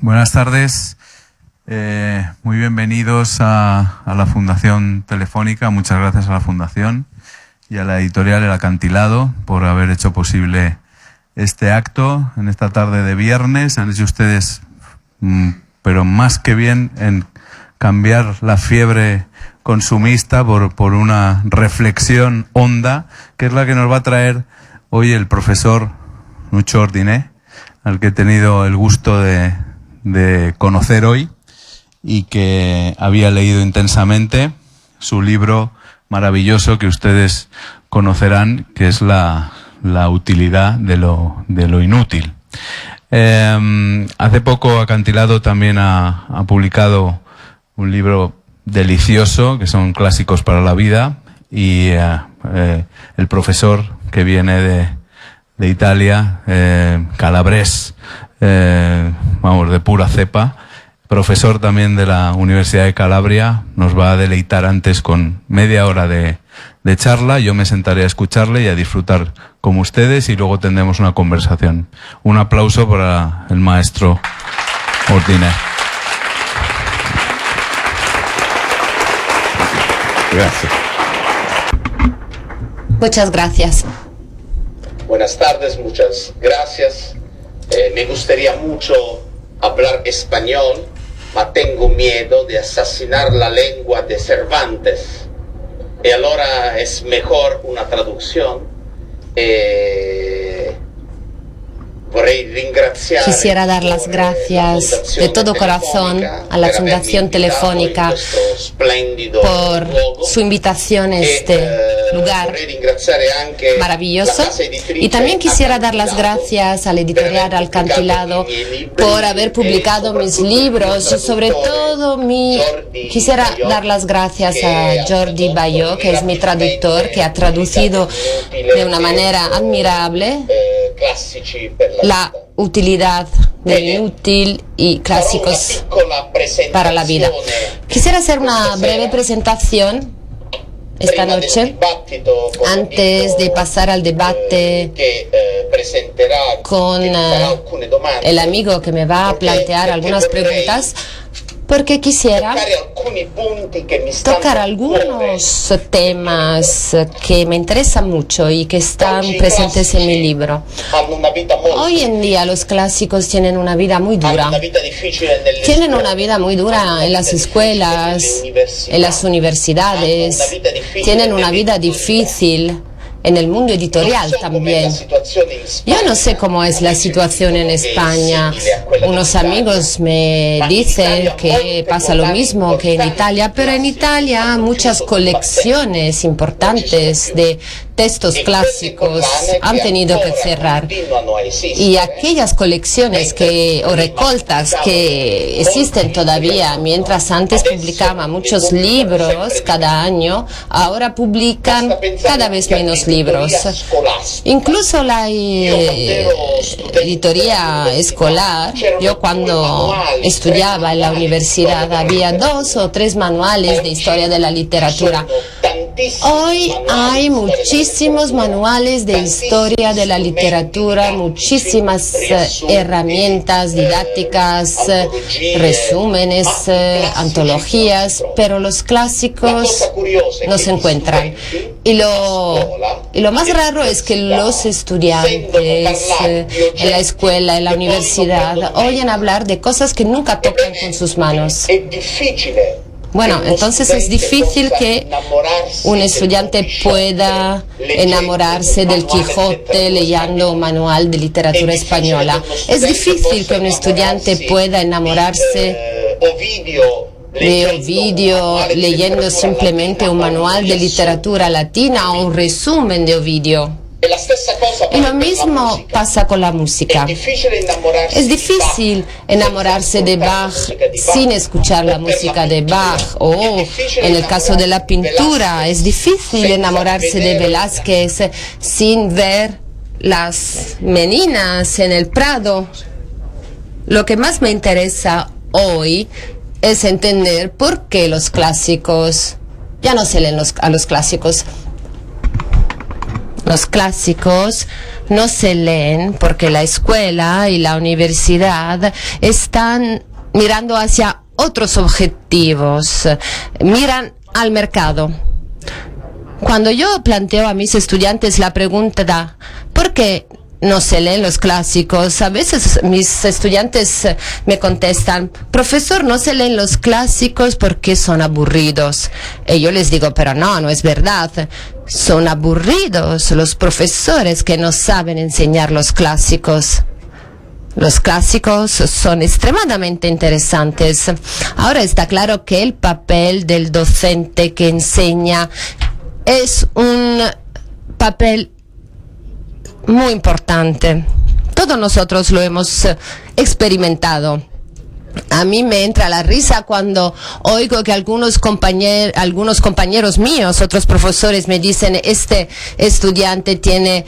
Buenas tardes, muy bienvenidos a la Fundación Telefónica. Muchas gracias a la Fundación y a la editorial El Acantilado por haber hecho posible este acto en esta tarde de viernes. Han hecho ustedes, pero más que bien, en cambiar la fiebre consumista por una reflexión honda, que es la que nos va a traer hoy el profesor Nuccio Ordiné, al que he tenido el gusto de conocer hoy y que había leído intensamente su libro maravilloso que ustedes conocerán, que es la utilidad de lo inútil. Hace poco Acantilado también ha publicado un libro delicioso, que son clásicos para la vida, y el profesor que viene de Italia, Calabrés, de pura cepa, profesor también de la Universidad de Calabria, nos va a deleitar antes con media hora de charla. Yo me sentaré a escucharle y a disfrutar como ustedes, y luego tendremos una conversación. Un aplauso para el maestro Ordiné. Gracias. Muchas gracias. Buenas tardes, muchas gracias. Me gustaría mucho hablar español, pero tengo miedo de asesinar la lengua de Cervantes. Y ahora es mejor una traducción. Quisiera dar las gracias de todo corazón a la Fundación Telefónica por su invitación a este lugar maravilloso, y también quisiera dar las gracias a la editorial Acantilado por haber publicado mis libros. Sobre todo quisiera dar las gracias a Jordi Bayó, que es mi traductor, que ha traducido de una manera admirable la utilidad del inútil y clásicos para la vida. Quisiera hacer una breve presentación esta noche, antes de pasar al debate con el amigo que me va a plantear algunas preguntas, porque quisiera tocar algunos temas que me interesan mucho y que están presentes en mi libro. Hoy en día los clásicos tienen una vida muy dura. Tienen una vida muy dura en las escuelas, en las universidades. Tienen una vida difícil en el mundo editorial también. Yo no sé cómo es la situación en España. Unos amigos me dicen que pasa lo mismo que en Italia, pero en Italia muchas colecciones importantes de textos clásicos han tenido que cerrar, y aquellas colecciones o recoltas que existen todavía, mientras antes publicaban muchos libros cada año, ahora publican cada vez menos libros. Incluso la editoría escolar, yo cuando estudiaba en la universidad había 2 o 3 manuales de historia de la literatura. Hoy hay muchísimos manuales de historia de la literatura, muchísimas herramientas didácticas, resúmenes, antologías, pero los clásicos no se encuentran. Y lo más raro es que los estudiantes en la escuela, en la universidad, oyen hablar de cosas que nunca tocan con sus manos. Bueno, entonces es difícil que un estudiante pueda enamorarse del Quijote leyendo un manual de literatura española. Es difícil que un estudiante pueda enamorarse de Ovidio leyendo simplemente un manual de literatura latina o un resumen de Ovidio. Y lo mismo pasa con la música. Es difícil enamorarse de Bach sin escuchar la música de Bach, o en el caso de la pintura, es difícil enamorarse de Velázquez sin ver las meninas en el Prado. Lo que más me interesa hoy es entender por qué los clásicos, ya no se leen a los clásicos. Los clásicos no se leen porque la escuela y la universidad están mirando hacia otros objetivos, miran al mercado. Cuando yo planteo a mis estudiantes la pregunta, ¿por qué no se leen los clásicos? A veces mis estudiantes me contestan, profesor, no se leen los clásicos porque son aburridos. Y yo les digo, pero no es verdad. Son aburridos los profesores que no saben enseñar los clásicos. Los clásicos son extremadamente interesantes. Ahora está claro que el papel del docente que enseña es un papel muy importante. Todos nosotros lo hemos experimentado. A mí me entra la risa cuando oigo que algunos compañeros míos, otros profesores, me dicen, este estudiante tiene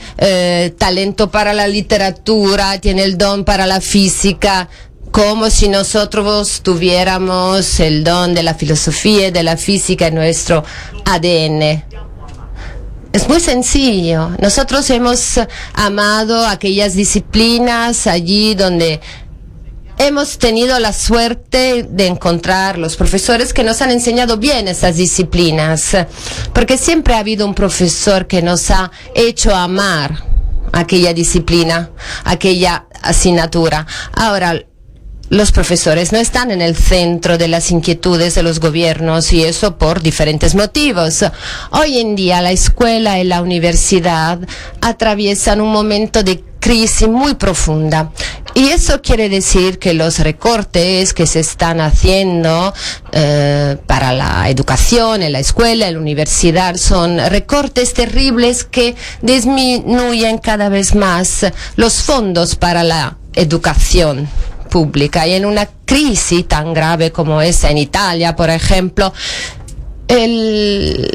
talento para la literatura, tiene el don para la física, como si nosotros tuviéramos el don de la filosofía y de la física en nuestro ADN. Es muy sencillo. Nosotros hemos amado aquellas disciplinas allí donde hemos tenido la suerte de encontrar los profesores que nos han enseñado bien esas disciplinas, porque siempre ha habido un profesor que nos ha hecho amar aquella disciplina, aquella asignatura. Ahora, los profesores no están en el centro de las inquietudes de los gobiernos, y eso por diferentes motivos. Hoy en día la escuela y la universidad atraviesan un momento de crisis muy profunda, y eso quiere decir que los recortes que se están haciendo para la educación en la escuela, en la universidad, son recortes terribles que disminuyen cada vez más los fondos para la educación pública. Y en una crisis tan grave como esa en Italia, por ejemplo, el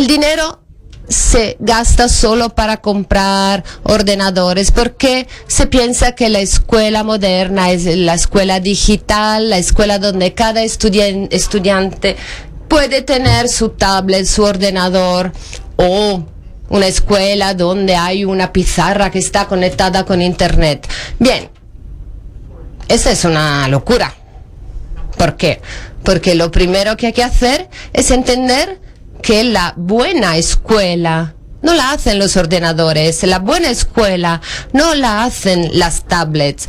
dinero se gasta solo para comprar ordenadores, porque se piensa que la escuela moderna es la escuela digital, la escuela donde cada estudiante puede tener su tablet, su ordenador, o una escuela donde hay una pizarra que está conectada con internet. Bien, esa es una locura. ¿Por qué? Porque lo primero que hay que hacer es entender que la buena escuela no la hacen los ordenadores, la buena escuela no la hacen las tablets,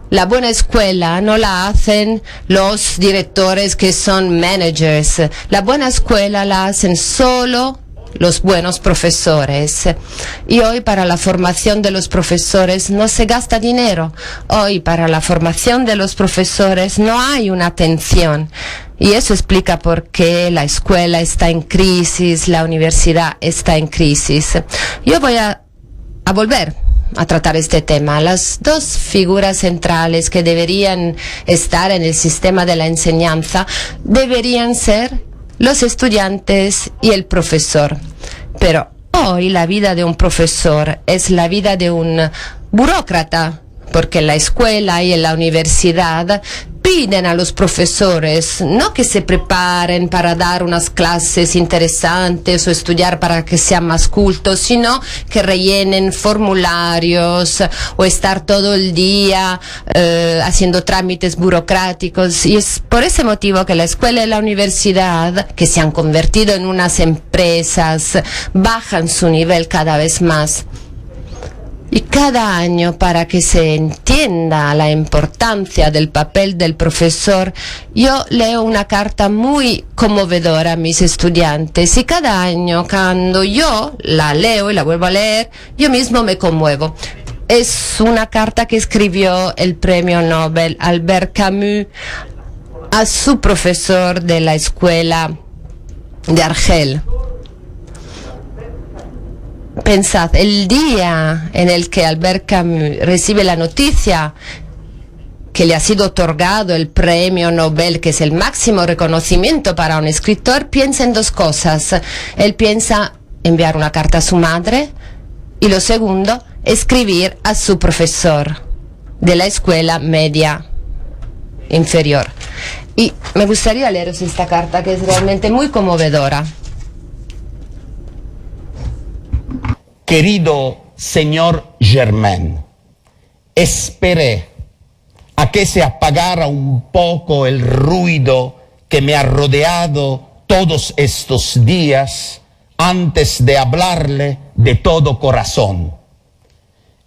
la buena escuela no la hacen los directores que son managers, la buena escuela la hacen solo los buenos profesores. Y hoy para la formación de los profesores no se gasta dinero. Hoy para la formación de los profesores no hay una atención. Y eso explica por qué la escuela está en crisis, la universidad está en crisis. Yo voy a volver a tratar este tema. Las dos figuras centrales que deberían estar en el sistema de la enseñanza deberían ser los estudiantes y el profesor. Pero hoy la vida de un profesor es la vida de un burócrata, porque en la escuela y en la universidad piden a los profesores no que se preparen para dar unas clases interesantes o estudiar para que sean más cultos, sino que rellenen formularios o estar todo el día haciendo trámites burocráticos. Y es por ese motivo que la escuela y la universidad, que se han convertido en unas empresas, bajan su nivel cada vez más. Y cada año, para que se entienda la importancia del papel del profesor, yo leo una carta muy conmovedora a mis estudiantes, y cada año cuando yo la leo y la vuelvo a leer, yo mismo me conmuevo. Es una carta que escribió el premio Nobel Albert Camus a su profesor de la escuela de Argel. Pensad, el día en el que Albert Camus recibe la noticia que le ha sido otorgado el premio Nobel, que es el máximo reconocimiento para un escritor, piensa en dos cosas. Él piensa enviar una carta a su madre, y lo segundo, escribir a su profesor de la escuela media inferior. Y me gustaría leeros esta carta, que es realmente muy conmovedora. Querido señor Germain. Esperé a que se apagara un poco el ruido que me ha rodeado todos estos días antes de hablarle de todo corazón.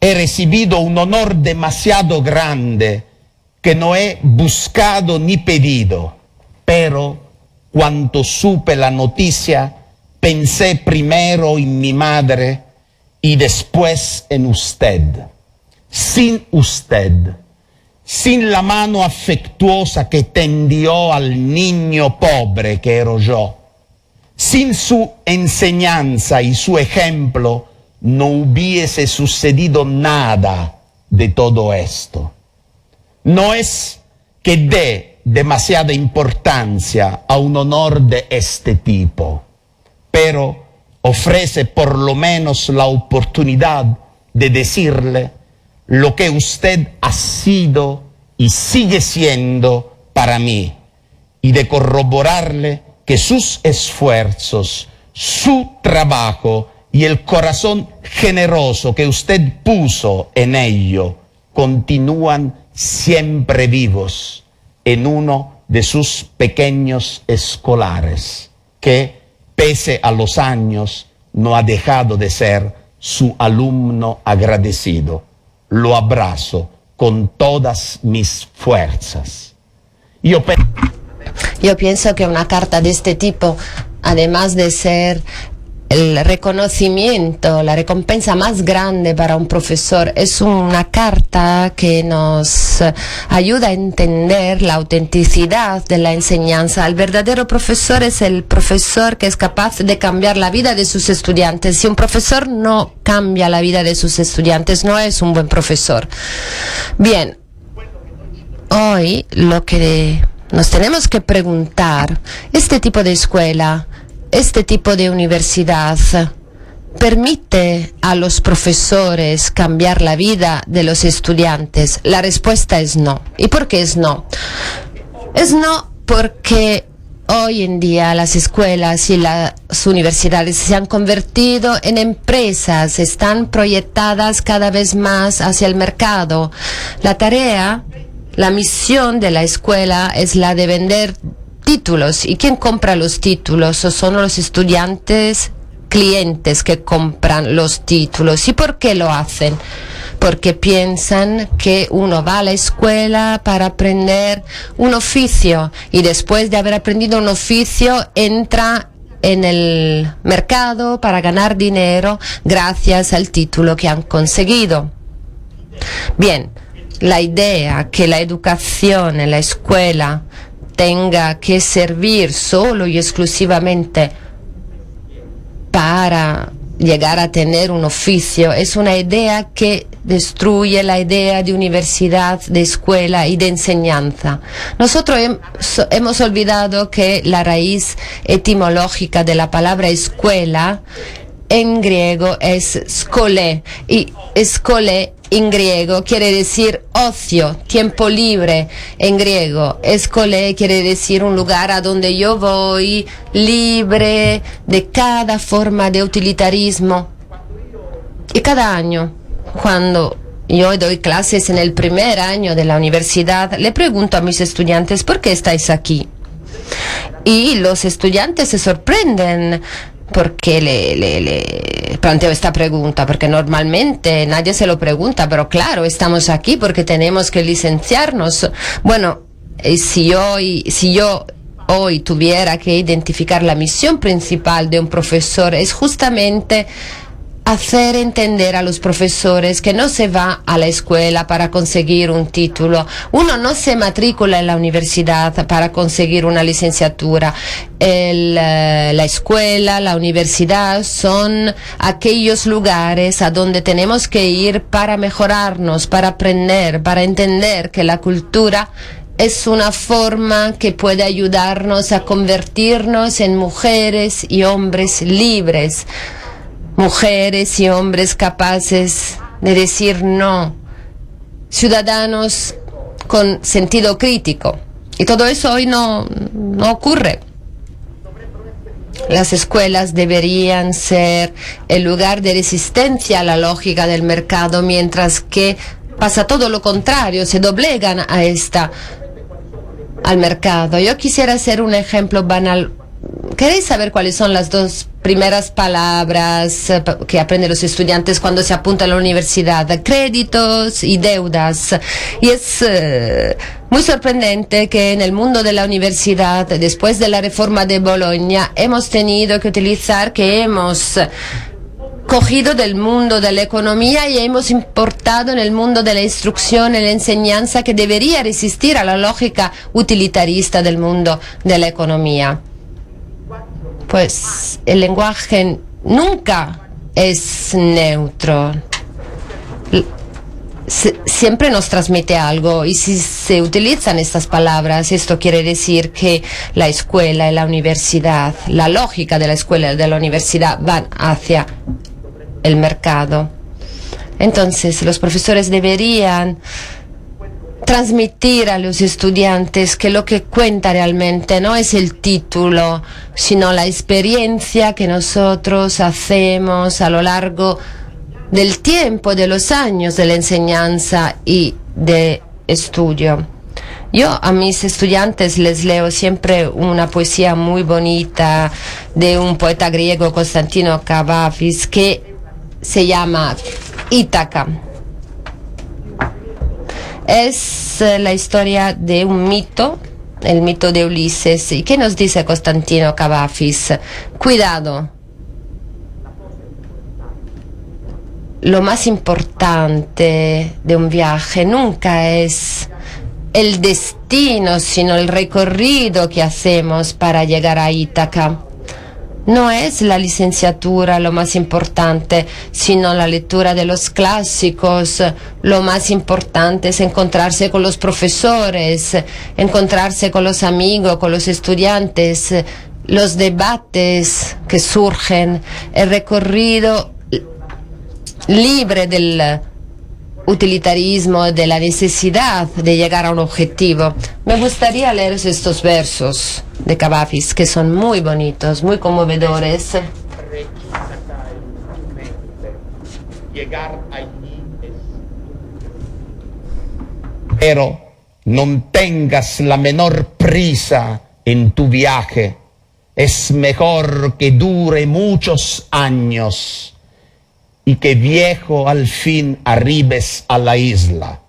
He recibido un honor demasiado grande que no he buscado ni pedido, pero cuando supe la noticia pensé primero en mi madre y después en usted. Sin usted, sin la mano afectuosa que tendió al niño pobre que era yo, sin su enseñanza y su ejemplo, no hubiese sucedido nada de todo esto. No es que dé demasiada importancia a un honor de este tipo, pero ofrece por lo menos la oportunidad de decirle lo que usted ha sido y sigue siendo para mí, y de corroborarle que sus esfuerzos, su trabajo y el corazón generoso que usted puso en ello continúan siempre vivos en uno de sus pequeños escolares, que, pese a los años, no ha dejado de ser su alumno agradecido. Lo abrazo con todas mis fuerzas. Yo pienso que una carta de este tipo, además de ser el reconocimiento, la recompensa más grande para un profesor, es una carta que nos ayuda a entender la autenticidad de la enseñanza. El verdadero profesor es el profesor que es capaz de cambiar la vida de sus estudiantes. Si un profesor no cambia la vida de sus estudiantes, no es un buen profesor. Bien, hoy lo que nos tenemos que preguntar, este tipo de escuela, este tipo de universidad, ¿permite a los profesores cambiar la vida de los estudiantes? La respuesta es no. ¿Y por qué es no? Es no porque hoy en día las escuelas y las universidades se han convertido en empresas, están proyectadas cada vez más hacia el mercado. La tarea, la misión de la escuela es la de vender títulos. ¿Y quién compra los títulos? Son los estudiantes clientes que compran los títulos. ¿Y por qué lo hacen? Porque piensan que uno va a la escuela para aprender un oficio y después de haber aprendido un oficio entra en el mercado para ganar dinero gracias al título que han conseguido. Bien, la idea que la educación en la escuela tenga que servir solo y exclusivamente para llegar a tener un oficio es una idea que destruye la idea de universidad, de escuela y de enseñanza. Nosotros hemos olvidado que la raíz etimológica de la palabra escuela en griego es skole, y skole en griego quiere decir ocio, tiempo libre en griego. Escole quiere decir un lugar a donde yo voy libre de cada forma de utilitarismo. Y cada año, cuando yo doy clases en el primer año de la universidad, le pregunto a mis estudiantes, ¿por qué estáis aquí? Y los estudiantes se sorprenden porque le planteo esta pregunta, porque normalmente nadie se lo pregunta, pero claro, estamos aquí porque tenemos que licenciarnos. Bueno, si yo hoy tuviera que identificar la misión principal de un profesor, es justamente hacer entender a los profesores que no se va a la escuela para conseguir un título. Uno no se matricula en la universidad para conseguir una licenciatura. La escuela, la universidad son aquellos lugares a donde tenemos que ir para mejorarnos, para aprender, para entender que la cultura es una forma que puede ayudarnos a convertirnos en mujeres y hombres libres. Mujeres y hombres capaces de decir no, ciudadanos con sentido crítico. Y todo eso hoy no ocurre. Las escuelas deberían ser el lugar de resistencia a la lógica del mercado, mientras que pasa todo lo contrario, se doblegan al mercado. Yo quisiera hacer un ejemplo banal. ¿Queréis saber cuáles son las dos primeras palabras que aprenden los estudiantes cuando se apuntan a la universidad? Créditos y deudas. Y es muy sorprendente que en el mundo de la universidad, después de la reforma de Bolonia, hemos tenido que hemos cogido del mundo de la economía y hemos importado en el mundo de la instrucción y la enseñanza, que debería resistir a la lógica utilitarista del mundo de la economía. Pues el lenguaje nunca es neutro. Siempre nos transmite algo, y si se utilizan estas palabras, esto quiere decir que la escuela y la universidad, la lógica de la escuela y de la universidad van hacia el mercado. Entonces, los profesores deberían transmitir a los estudiantes que lo que cuenta realmente no es el título, sino la experiencia que nosotros hacemos a lo largo del tiempo, de los años de la enseñanza y de estudio. Yo a mis estudiantes les leo siempre una poesía muy bonita de un poeta griego, Constantino Cavafis, que se llama Ítaca. Es la historia de un mito, el mito de Ulises. ¿Y qué nos dice Constantino Cavafis? Cuidado. Lo más importante de un viaje nunca es el destino, sino el recorrido que hacemos para llegar a Ítaca. No es la licenciatura lo más importante, sino la lectura de los clásicos. Lo más importante es encontrarse con los profesores, encontrarse con los amigos, con los estudiantes, los debates que surgen, el recorrido libre del utilitarismo, de la necesidad de llegar a un objetivo. Me gustaría leer estos versos de Cavafis, que son muy bonitos, muy conmovedores. Pero no tengas la menor prisa en tu viaje. Es mejor que dure muchos años y que viejo al fin arribes a la isla,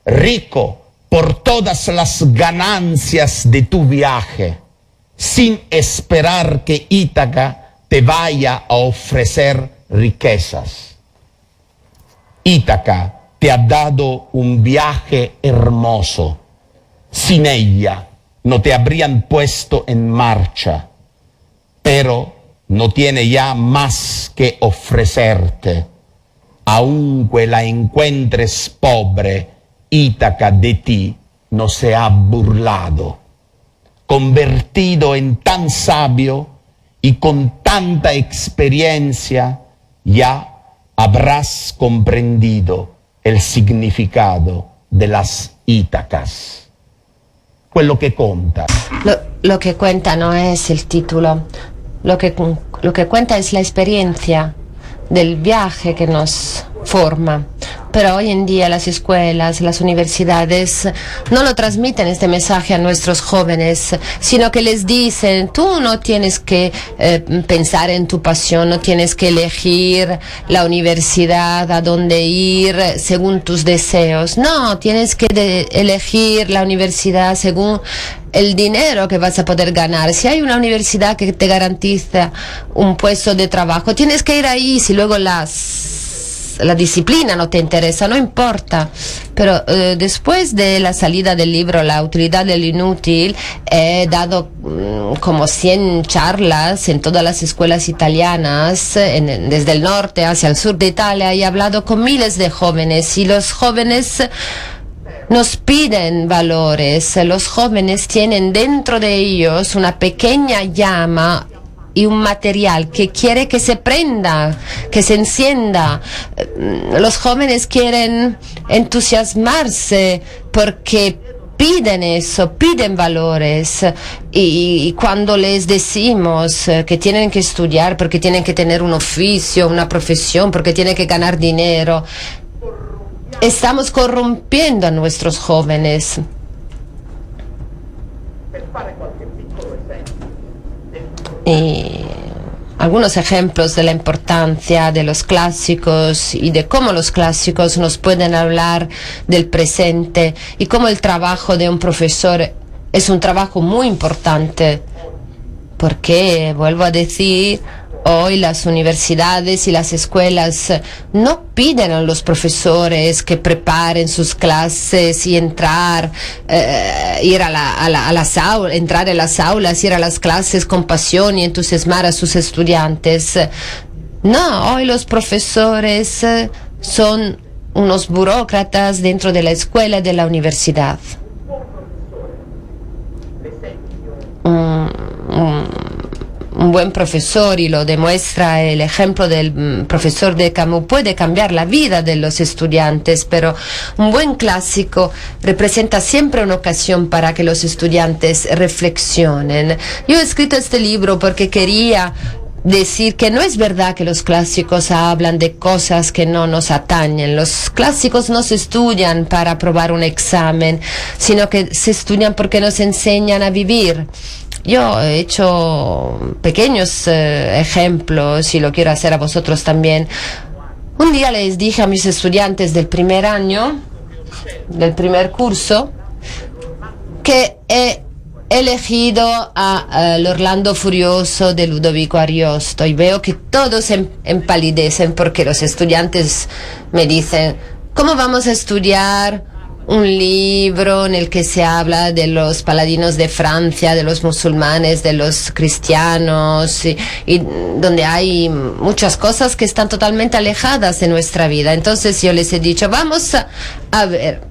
rico por todas las ganancias de tu viaje, sin esperar que Ítaca te vaya a ofrecer riquezas. Ítaca te ha dado un viaje hermoso. Sin ella no te habrían puesto en marcha, pero no tiene ya más que ofrecerte. Aunque la encuentres pobre, Ítaca de ti no se ha burlado. Convertido en tan sabio y con tanta experiencia, ya habrás comprendido el significado de las Ítacas. Quello che conta. Lo que cuenta no es el título. Lo que cuenta es la experiencia del viaje que nos forma. Pero hoy en día las escuelas, las universidades no lo transmiten este mensaje a nuestros jóvenes, sino que les dicen: tú no tienes que pensar en tu pasión, no tienes que elegir la universidad a dónde ir según tus deseos. No, tienes que elegir la universidad según el dinero que vas a poder ganar. Si hay una universidad que te garantiza un puesto de trabajo, tienes que ir ahí. Si luego la disciplina no te interesa, no importa. Pero después de la salida del libro La utilidad del inútil, he dado como 100 charlas en todas las escuelas italianas, desde el norte hacia el sur de Italia, y he hablado con miles de jóvenes, y los jóvenes nos piden valores. Los jóvenes tienen dentro de ellos una pequeña llama y un material que quiere que se prenda, que se encienda. Los jóvenes quieren entusiasmarse porque piden eso, piden valores, y cuando les decimos que tienen que estudiar porque tienen que tener un oficio, una profesión, porque tienen que ganar dinero, estamos corrompiendo a nuestros jóvenes. Y algunos ejemplos de la importancia de los clásicos y de cómo los clásicos nos pueden hablar del presente y cómo el trabajo de un profesor es un trabajo muy importante, porque, vuelvo a decir, hoy las universidades y las escuelas no piden a los profesores que preparen sus clases y entrar, ir a las aulas, entrar en las aulas, ir a las clases con pasión y entusiasmar a sus estudiantes. No, hoy los profesores son unos burócratas dentro de la escuela y de la universidad. Un buen profesor, y lo demuestra el ejemplo del profesor de Camus, puede cambiar la vida de los estudiantes, pero un buen clásico representa siempre una ocasión para que los estudiantes reflexionen. Yo he escrito este libro porque quería decir que no es verdad que los clásicos hablan de cosas que no nos atañen. Los clásicos no se estudian para aprobar un examen, sino que se estudian porque nos enseñan a vivir. Yo he hecho pequeños ejemplos y lo quiero hacer a vosotros también. Un día les dije a mis estudiantes del primer año, del primer curso, que he elegido a L'Orlando Furioso de Ludovico Ariosto, y veo que todos empalidecen porque los estudiantes me dicen: ¿cómo vamos a estudiar un libro en el que se habla de los paladinos de Francia, de los musulmanes, de los cristianos, y donde hay muchas cosas que están totalmente alejadas de nuestra vida? Entonces yo les he dicho: vamos a ver,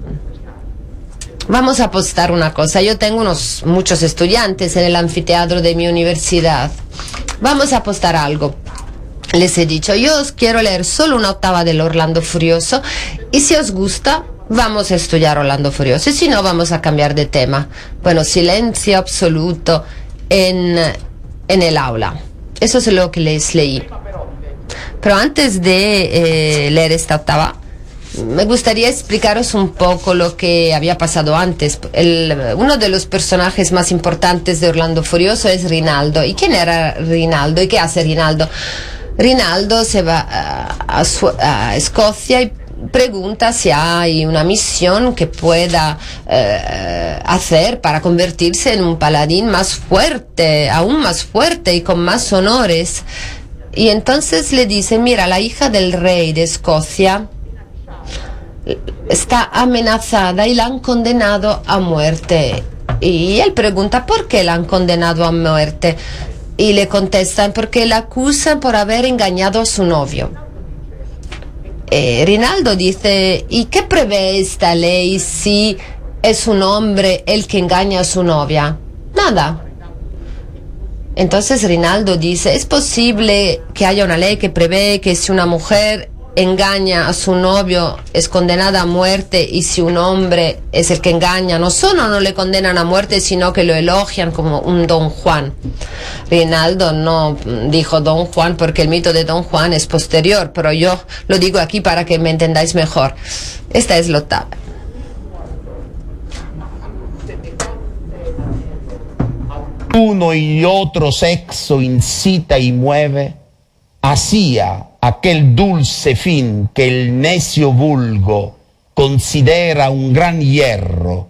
vamos a apostar una cosa. Yo tengo muchos estudiantes en el anfiteatro de mi universidad. Vamos a apostar algo. Les he dicho: yo os quiero leer solo una octava del Orlando Furioso, y si os gusta, vamos a estudiar Orlando Furioso, y si no, vamos a cambiar de tema. Bueno, silencio absoluto en el aula. Eso es lo que les leí. Pero antes de leer esta octava, me gustaría explicaros un poco lo que había pasado antes. Uno de los personajes más importantes de Orlando Furioso es Rinaldo. ¿Y quién era Rinaldo? ¿Y qué hace Rinaldo? Rinaldo se va a Escocia y pregunta si hay una misión que pueda hacer para convertirse en un paladín más fuerte, aún más fuerte y con más honores. Y entonces le dice: mira, la hija del rey de Escocia está amenazada y la han condenado a muerte. Y él pregunta: ¿por qué la han condenado a muerte? Y le contestan: porque la acusan por haber engañado a su novio. Rinaldo dice: ¿y qué prevé esta ley si es un hombre el que engaña a su novia? Nada. Entonces Rinaldo dice: ¿es posible que haya una ley que prevé que si una mujer engaña a su novio es condenada a muerte, y si un hombre es el que engaña, no solo no le condenan a muerte, sino que lo elogian como un Don Juan? Rinaldo no dijo Don Juan porque el mito de Don Juan es posterior, pero yo lo digo aquí para que me entendáis mejor. Esta es la octava. Uno y otro sexo incita y mueve hacia aquel dulce fin que el necio vulgo considera un gran hierro.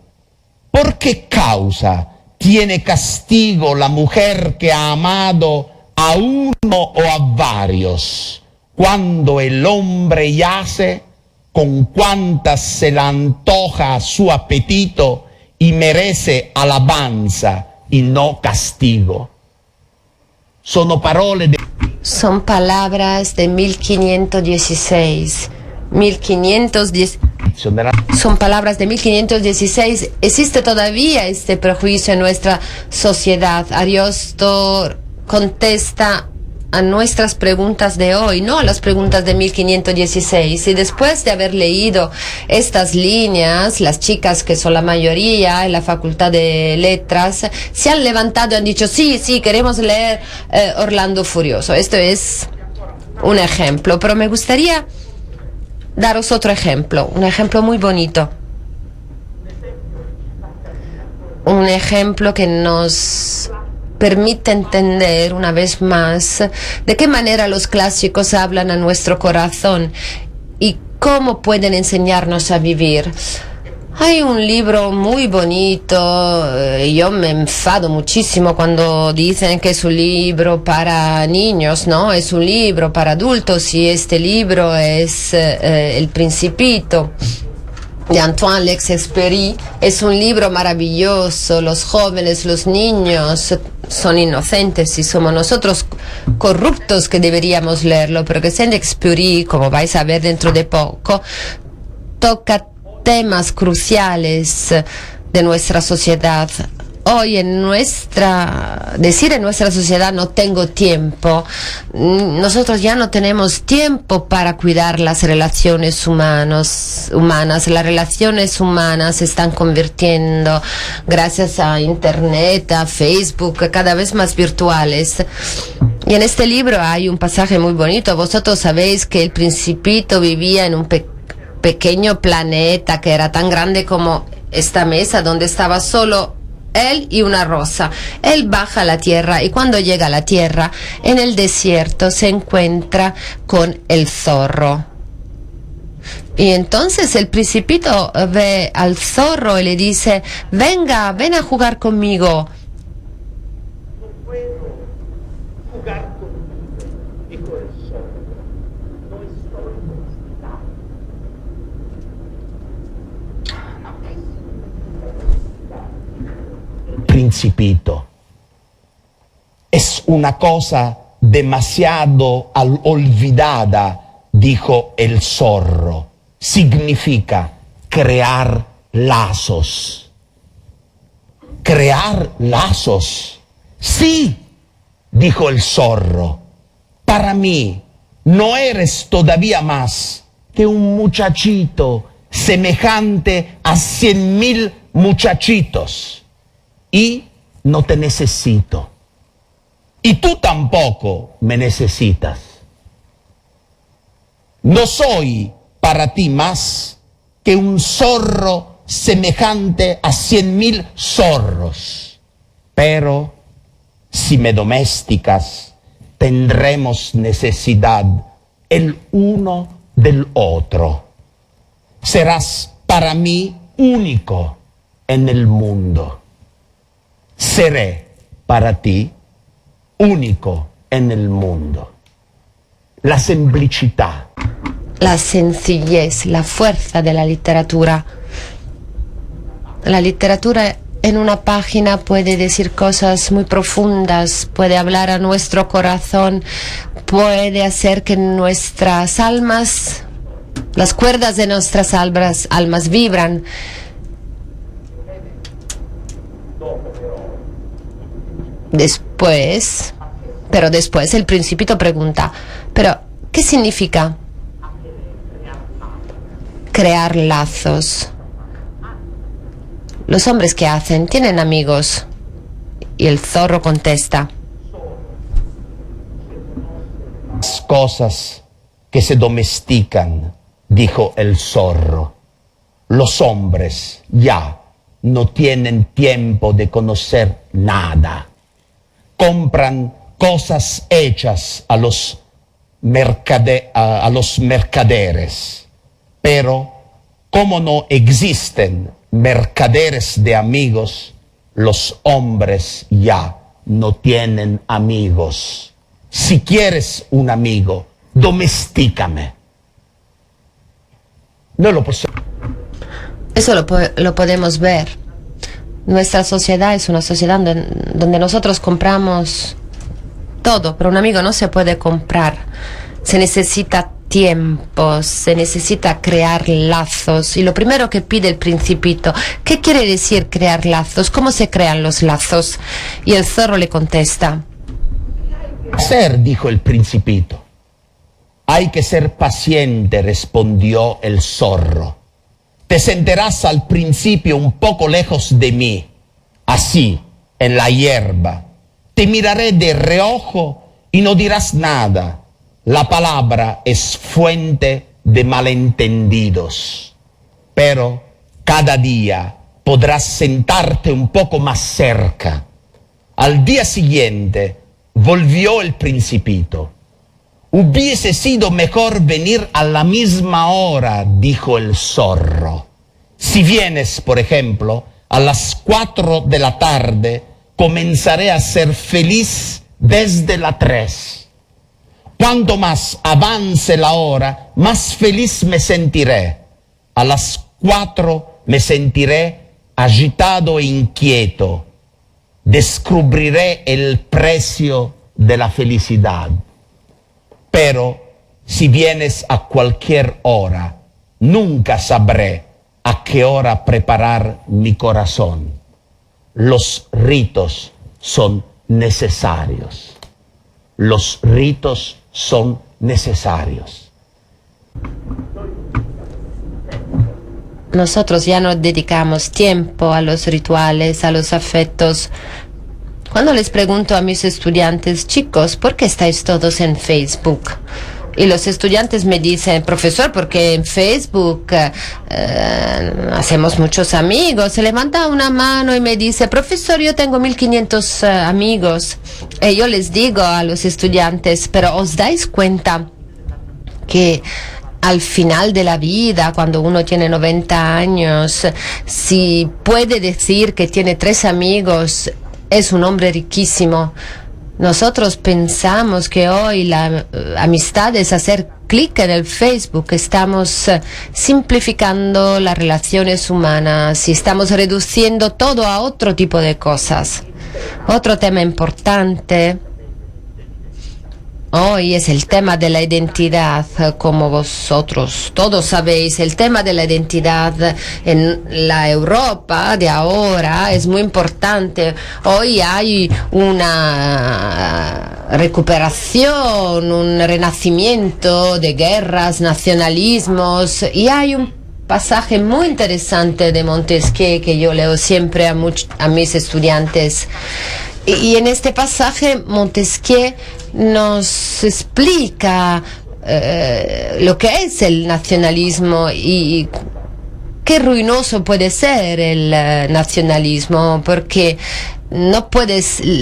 ¿Por qué causa tiene castigo la mujer que ha amado a uno o a varios, cuando el hombre yace con cuantas se le antoja su apetito y merece alabanza y no castigo? Son palabras de 1516. Son palabras de 1516. Existe todavía este prejuicio en nuestra sociedad. Ariosto contesta a nuestras preguntas de hoy, no a las preguntas de 1516. Y después de haber leído estas líneas, las chicas, que son la mayoría en la Facultad de Letras, se han levantado y han dicho, sí, queremos leer Orlando Furioso. Esto es un ejemplo, pero me gustaría daros otro ejemplo, un ejemplo muy bonito. Un ejemplo que nos permite entender una vez más de qué manera los clásicos hablan a nuestro corazón y cómo pueden enseñarnos a vivir. Hay un libro muy bonito, yo me enfado muchísimo cuando dicen que es un libro para niños, ¿no? Es un libro para adultos, y este libro es El Principito, de Antoine Lexexpéry. Es un libro maravilloso. Los jóvenes, los niños son inocentes y somos nosotros corruptos que deberíamos leerlo, pero que Saint-Exupéry, como vais a ver dentro de poco, toca temas cruciales de nuestra sociedad. Hoy en nuestra sociedad no tengo tiempo. Nosotros ya no tenemos tiempo para cuidar las relaciones humanas. Las relaciones humanas se están convirtiendo, gracias a Internet, a Facebook, cada vez más virtuales. Y en este libro hay un pasaje muy bonito. Vosotros sabéis que el Principito vivía en un pequeño planeta que era tan grande como esta mesa, donde estaba solo él y una rosa. Él baja a la tierra, y cuando llega a la tierra, en el desierto, se encuentra con el zorro. Y entonces el Principito ve al zorro y le dice, ven a jugar conmigo. Principito, es una cosa demasiado olvidada, dijo el zorro. Significa crear lazos. ¿Crear lazos? Sí, dijo el zorro. Para mí, no eres todavía más que un muchachito semejante a 100.000 muchachitos. Y no te necesito. Y tú tampoco me necesitas. No soy para ti más que un zorro semejante a 100.000 zorros. Pero si me domesticas, tendremos necesidad el uno del otro. Serás para mí único en el mundo. Seré para ti único en el mundo. La semplicità. La sencillez, la fuerza de la literatura. La literatura en una página puede decir cosas muy profundas, puede hablar a nuestro corazón, puede hacer que nuestras almas, las cuerdas de nuestras almas vibran. Después el Principito pregunta, ¿pero qué significa crear lazos? Los hombres, ¿qué hacen? ¿Tienen amigos? Y el zorro contesta, las cosas que se domestican, dijo el zorro. Los hombres ya no tienen tiempo de conocer nada. Compran cosas hechas a los mercaderes. Pero como no existen mercaderes de amigos, los hombres ya no tienen amigos. Si quieres un amigo, domestícame. No lo puedo. Eso lo podemos ver. Nuestra sociedad es una sociedad donde nosotros compramos todo, pero un amigo no se puede comprar. Se necesita tiempo, se necesita crear lazos. Y lo primero que pide el Principito, ¿qué quiere decir crear lazos? ¿Cómo se crean los lazos? Y el zorro le contesta, hacer? Dijo el Principito. Hay que ser paciente, respondió el zorro. Te sentarás al principio un poco lejos de mí, así, en la hierba. Te miraré de reojo y no dirás nada. La palabra es fuente de malentendidos. Pero cada día podrás sentarte un poco más cerca. Al día siguiente volvió el Principito. Hubiese sido mejor venir a la misma hora, dijo el zorro. Si vienes, por ejemplo, a las 4 de la tarde, comenzaré a ser feliz desde las 3. Cuanto más avance la hora, más feliz me sentiré. A las 4 me sentiré agitado e inquieto. Descubriré el precio de la felicidad. Pero si vienes a cualquier hora, nunca sabré a qué hora preparar mi corazón. Los ritos son necesarios. Los ritos son necesarios. Nosotros ya no dedicamos tiempo a los rituales, a los afectos. Cuando les pregunto a mis estudiantes, chicos, ¿por qué estáis todos en Facebook? Y los estudiantes me dicen, profesor, porque en Facebook hacemos muchos amigos. Se levanta una mano y me dice, profesor, yo tengo 1500 amigos. Y yo les digo a los estudiantes, pero ¿os dais cuenta que al final de la vida, cuando uno tiene 90 años, si puede decir que tiene 3 amigos, es un hombre riquísimo? Nosotros pensamos que hoy la amistad es hacer clic en el Facebook. Estamos simplificando las relaciones humanas y estamos reduciendo todo a otro tipo de cosas. Otro tema importante hoy es el tema de la identidad. Como vosotros todos sabéis, el tema de la identidad en la Europa de ahora es muy importante. Hoy hay una recuperación, un renacimiento de guerras, nacionalismos, y hay un pasaje muy interesante de Montesquieu que yo leo siempre a mis estudiantes. Y en este pasaje Montesquieu nos explica lo que es el nacionalismo y qué ruinoso puede ser el nacionalismo, porque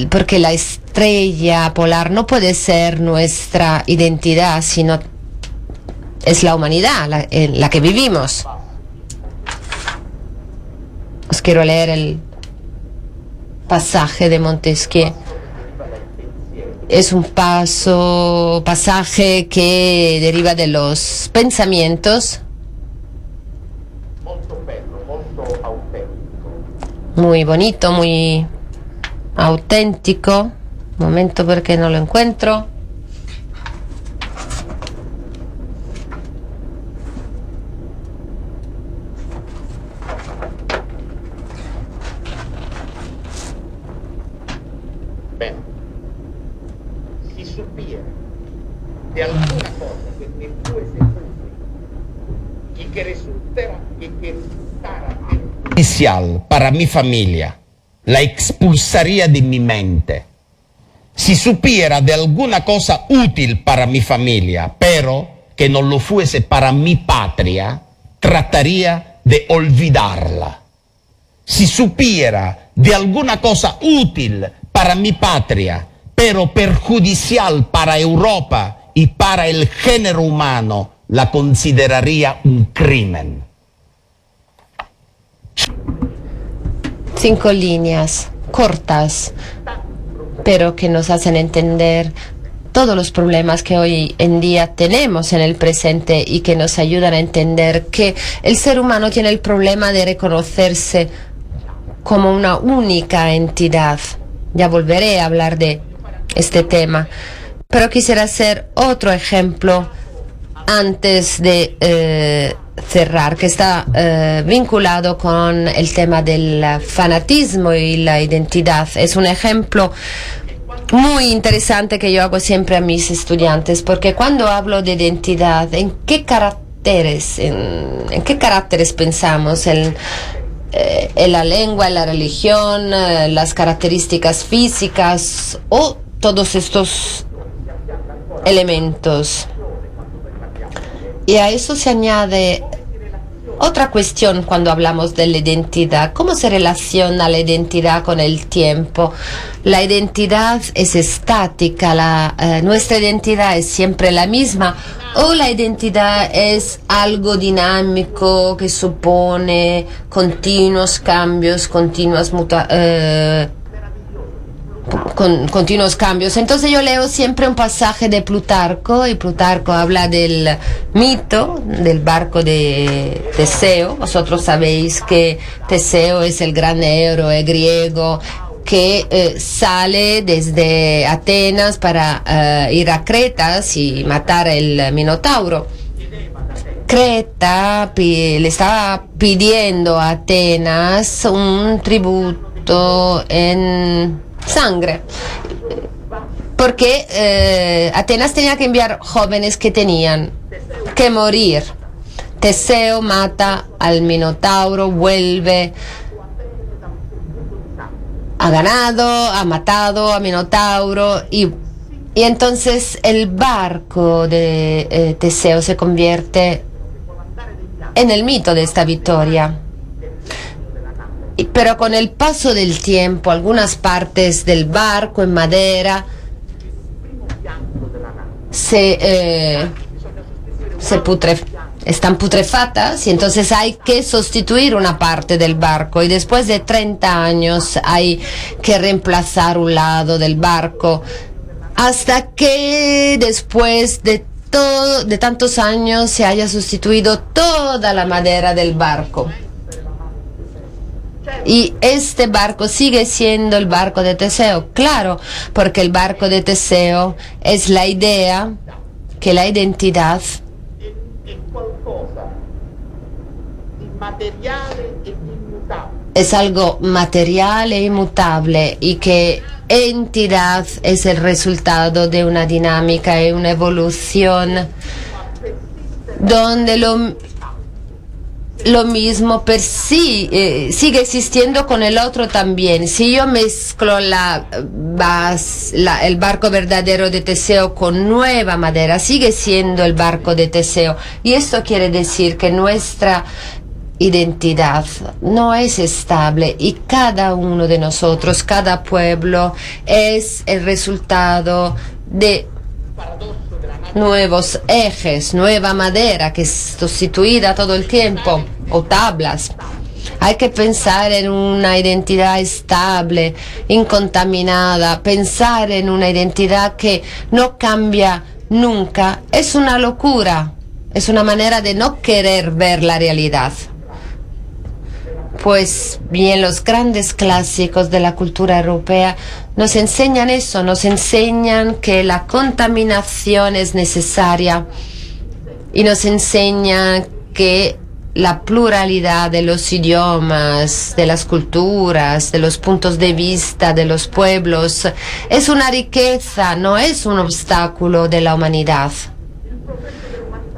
porque la estrella polar no puede ser nuestra identidad, sino es la humanidad en la que vivimos. Os quiero leer el pasaje de Montesquieu. Es un pasaje que deriva de los pensamientos. Muy bonito, muy auténtico. Un momento porque no lo encuentro. De alguna cosa que me fuese útil y que resultara perjudicial para mi familia, la expulsaría de mi mente. Si supiera de alguna cosa útil para mi familia, pero que no lo fuese para mi patria, trataría de olvidarla. Si supiera de alguna cosa útil para mi patria, pero perjudicial para Europa y para el género humano, la consideraría un crimen. 5 líneas cortas, pero que nos hacen entender todos los problemas que hoy en día tenemos en el presente y que nos ayudan a entender que el ser humano tiene el problema de reconocerse como una única entidad. Ya volveré a hablar de este tema. Pero quisiera hacer otro ejemplo antes de cerrar, que está vinculado con el tema del fanatismo y la identidad. Es un ejemplo muy interesante que yo hago siempre a mis estudiantes, porque cuando hablo de identidad, ¿en qué caracteres pensamos? En la lengua, en la religión, las características físicas o todos estos elementos. Y a eso se añade otra cuestión cuando hablamos de la identidad. ¿Cómo se relaciona la identidad con el tiempo? La identidad es estática, nuestra identidad es siempre la misma, o la identidad es algo dinámico que supone continuos cambios, continuos cambios. Entonces yo leo siempre un pasaje de Plutarco, y Plutarco habla del mito del barco de Teseo. Vosotros sabéis que Teseo es el gran héroe griego que sale desde Atenas para ir a Creta y matar el Minotauro. Creta le estaba pidiendo a Atenas un tributo en sangre, porque Atenas tenía que enviar jóvenes que tenían que morir. Teseo mata al Minotauro, vuelve, ha ganado, ha matado a Minotauro, y entonces el barco de Teseo se convierte en el mito de esta victoria. Pero con el paso del tiempo, algunas partes del barco en madera están putrefactas, y entonces hay que sustituir una parte del barco, y después de 30 años hay que reemplazar un lado del barco, hasta que después de tantos años se haya sustituido toda la madera del barco. Y este barco sigue siendo el barco de Teseo, claro, porque el barco de Teseo es la idea que la identidad es algo material e inmutable, y que entidad es el resultado de una dinámica y una evolución donde lo mismo sigue existiendo con el otro también. Si yo mezclo el barco verdadero de Teseo con nueva madera, sigue siendo el barco de Teseo. Y esto quiere decir que nuestra identidad no es estable, y cada uno de nosotros, cada pueblo, es el resultado de nuevos ejes, nueva madera que es sustituida todo el tiempo, o tablas. Hay que pensar en una identidad estable, incontaminada. Pensar en una identidad que no cambia nunca es una locura, es una manera de no querer ver la realidad. Pues bien, los grandes clásicos de la cultura europea nos enseñan eso, nos enseñan que la contaminación es necesaria, y nos enseñan que la pluralidad de los idiomas, de las culturas, de los puntos de vista de los pueblos es una riqueza, no es un obstáculo de la humanidad.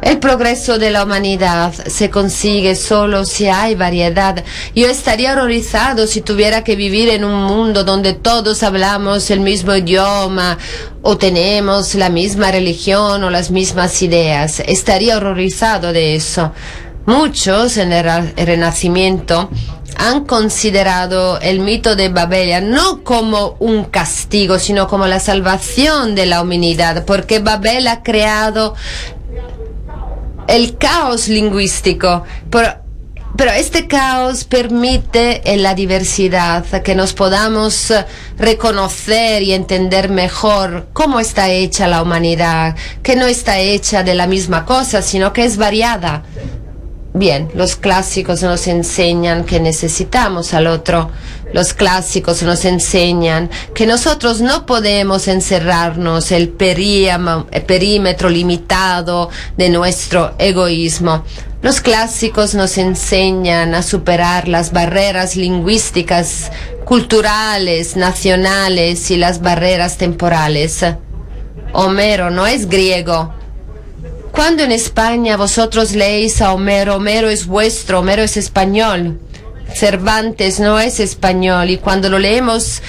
El progreso de la humanidad se consigue solo si hay variedad. Yo estaría horrorizado si tuviera que vivir en un mundo donde todos hablamos el mismo idioma, o tenemos la misma religión o las mismas ideas. Estaría horrorizado de eso. Muchos en el Renacimiento han considerado el mito de Babelia no como un castigo, sino como la salvación de la humanidad, porque Babel ha creado el caos lingüístico, pero este caos permite en la diversidad que nos podamos reconocer y entender mejor cómo está hecha la humanidad, que no está hecha de la misma cosa, sino que es variada. Bien, los clásicos nos enseñan que necesitamos al otro. Los clásicos nos enseñan que nosotros no podemos encerrarnos el perímetro limitado de nuestro egoísmo. Los clásicos nos enseñan a superar las barreras lingüísticas culturales, nacionales y las barreras temporales. Homero no es griego. Cuando en España vosotros leéis a Homero, Homero es vuestro, Homero es español. Cervantes no es español, y cuando lo leemos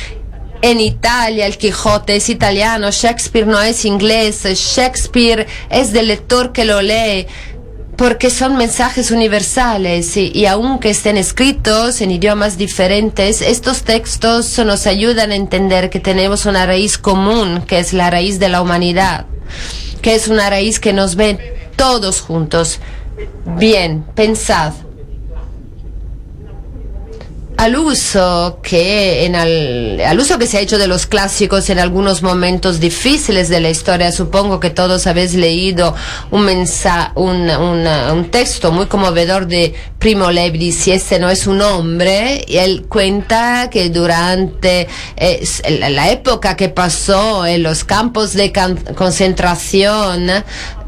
en Italia, el Quijote es italiano, Shakespeare no es inglés, Shakespeare es del lector que lo lee, porque son mensajes universales y aunque estén escritos en idiomas diferentes, estos textos nos ayudan a entender que tenemos una raíz común, que es la raíz de la humanidad, que es una raíz que nos ve todos juntos. Bien, pensad. Al uso que se ha hecho de los clásicos en algunos momentos difíciles de la historia, supongo que todos habéis leído un texto muy conmovedor de Primo Levi, si este no es un hombre, y él cuenta que durante la época que pasó en los campos de concentración,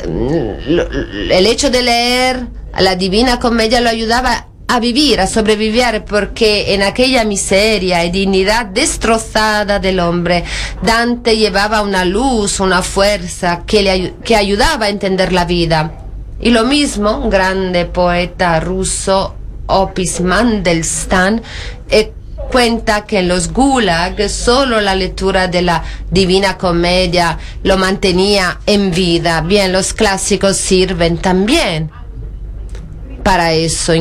el hecho de leer la Divina Comedia lo ayudaba a vivir, a sobrevivir, porque en aquella miseria y dignidad destrozada del hombre, Dante llevaba una luz, una fuerza que ayudaba a entender la vida. Y lo mismo, un grande poeta ruso, Opis Mandelstam, cuenta que en los gulag solo la lectura de la Divina Comedia lo mantenía en vida. Bien, los clásicos sirven también para eso,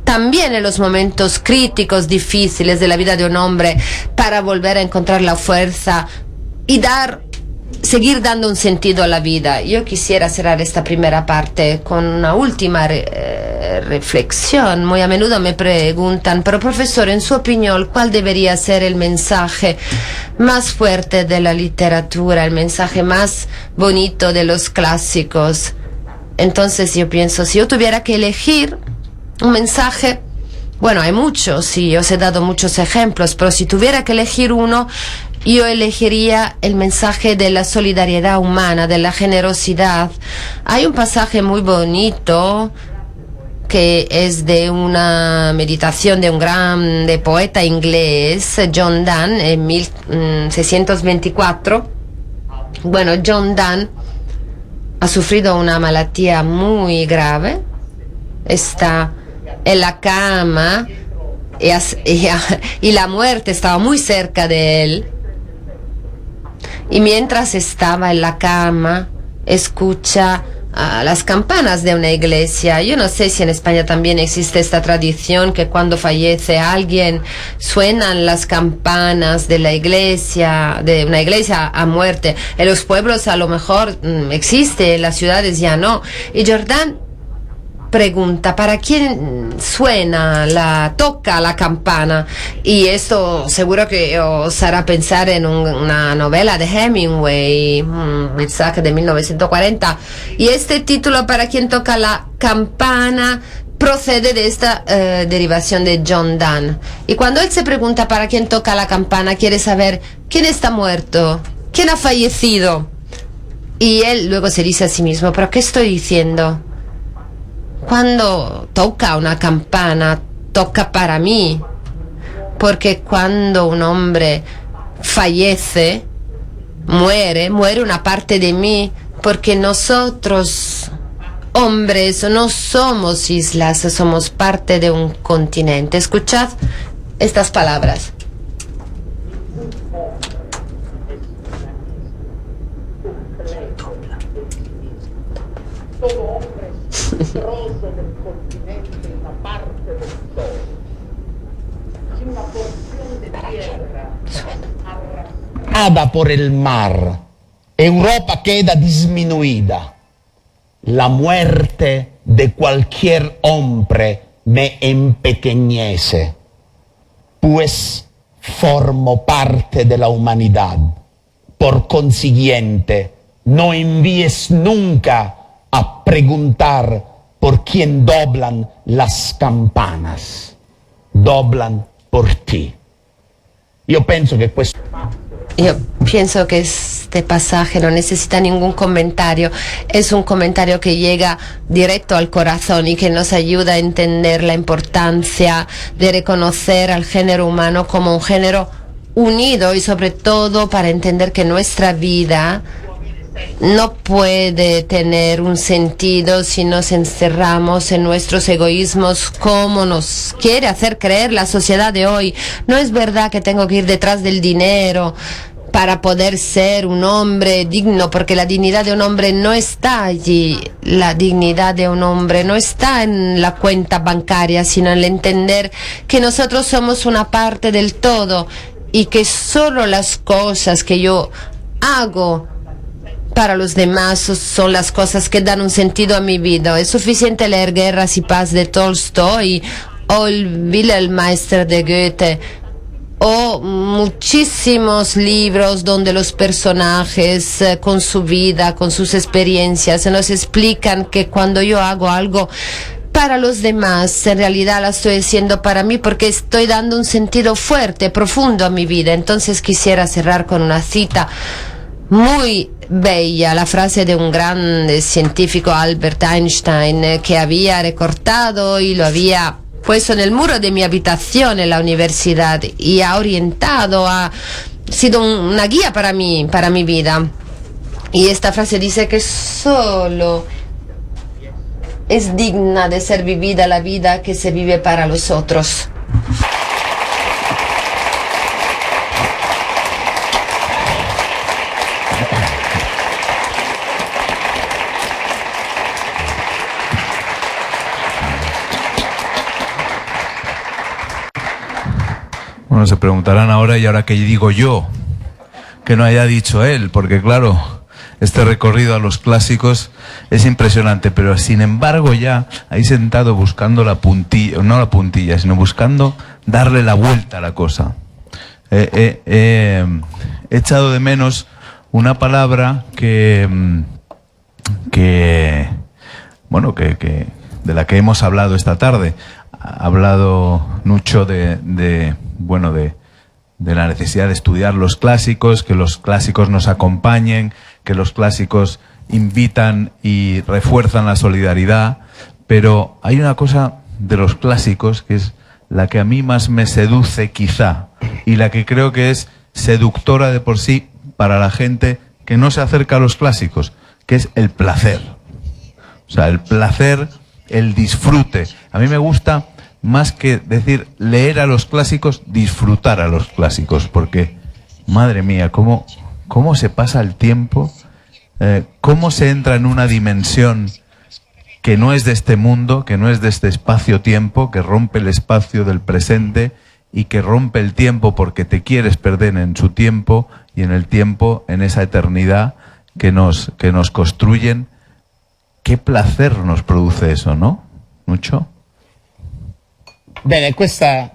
también en los momentos críticos, difíciles de la vida de un hombre, para volver a encontrar la fuerza y seguir dando un sentido a la vida. Yo quisiera cerrar esta primera parte con una última reflexión. Muy a menudo me preguntan, pero profesor, en su opinión, ¿cuál debería ser el mensaje más fuerte de la literatura, el mensaje más bonito de los clásicos? Entonces yo pienso, si yo tuviera que elegir un mensaje, bueno, hay muchos, y os he dado muchos ejemplos, pero si tuviera que elegir uno, yo elegiría el mensaje de la solidaridad humana, de la generosidad. Hay un pasaje muy bonito que es de una meditación de un grande poeta inglés, John Donne, en 1624. Bueno, John Donne ha sufrido una malattia muy grave, está en la cama y la muerte estaba muy cerca de él, y mientras estaba en la cama escucha las campanas de una iglesia. Yo no sé si en España también existe esta tradición que cuando fallece alguien suenan las campanas de la iglesia, de una iglesia a muerte. En los pueblos a lo mejor existe, en las ciudades ya no. Y Jordan pregunta, ¿para quién toca la campana? Y esto seguro que os hará pensar en una novela de Hemingway, un mensaje de 1940. Y este título, ¿para quién toca la campana?, procede de esta derivación de John Donne. Y cuando él se pregunta para quién toca la campana, quiere saber quién está muerto, quién ha fallecido. Y él luego se dice a sí mismo, ¿pero qué estoy diciendo? Cuando toca una campana, toca para mí, porque cuando un hombre fallece, muere una parte de mí, porque nosotros, hombres, no somos islas, somos parte de un continente. Escuchad estas palabras. Por el mar, Europa queda disminuida. La muerte de cualquier hombre me empequeñece, pues formo parte de la humanidad. Por consiguiente, no envíes nunca a preguntar por quién doblan las campanas. Doblan por ti. Io penso che este pasaje no necesita ningún comentario. Es un comentario que llega directo al corazón y que nos ayuda a entender la importancia de reconocer al género humano como un género unido, y sobre todo para entender que nuestra vida no puede tener un sentido si nos encerramos en nuestros egoísmos, como nos quiere hacer creer la sociedad de hoy. No es verdad que tengo que ir detrás del dinero para poder ser un hombre digno, porque la dignidad de un hombre no está allí. La dignidad de un hombre no está en la cuenta bancaria, sino en el entender que nosotros somos una parte del todo y que solo las cosas que yo hago para los demás son las cosas que dan un sentido a mi vida. Es suficiente leer Guerras y Paz de Tolstoy o el Wilhelm Meister de Goethe o muchísimos libros donde los personajes con su vida, con sus experiencias, nos explican que cuando yo hago algo para los demás, en realidad la estoy haciendo para mí, porque estoy dando un sentido fuerte, profundo a mi vida. Entonces quisiera cerrar con una cita muy bella, la frase de un gran científico, Albert Einstein, que había recortado y lo había puesto en el muro de mi habitación en la universidad, y ha orientado, ha sido una guía para mi vida. Y esta frase dice que solo es digna de ser vivida la vida que se vive para los otros. Bueno, se preguntarán ahora, ¿y ahora qué digo yo? Que no haya dicho él, porque claro, este recorrido a los clásicos es impresionante, pero sin embargo ya ahí sentado buscando la puntilla, no la puntilla, sino buscando darle la vuelta a la cosa. He echado de menos una palabra que de la que hemos hablado esta tarde. Ha hablado Nucho de la necesidad de estudiar los clásicos, que los clásicos nos acompañen, que los clásicos invitan y refuerzan la solidaridad, pero hay una cosa de los clásicos que es la que a mí más me seduce quizá, y la que creo que es seductora de por sí para la gente que no se acerca a los clásicos, que es el placer. O sea, el placer, el disfrute. A mí me gusta, más que decir leer a los clásicos, disfrutar a los clásicos, porque, madre mía, cómo se pasa el tiempo, cómo se entra en una dimensión que no es de este mundo, que no es de este espacio-tiempo, que rompe el espacio del presente y que rompe el tiempo porque te quieres perder en su tiempo y en el tiempo, en esa eternidad que nos construyen. Qué placer nos produce eso, ¿no? ¿Mucho? Bene, questa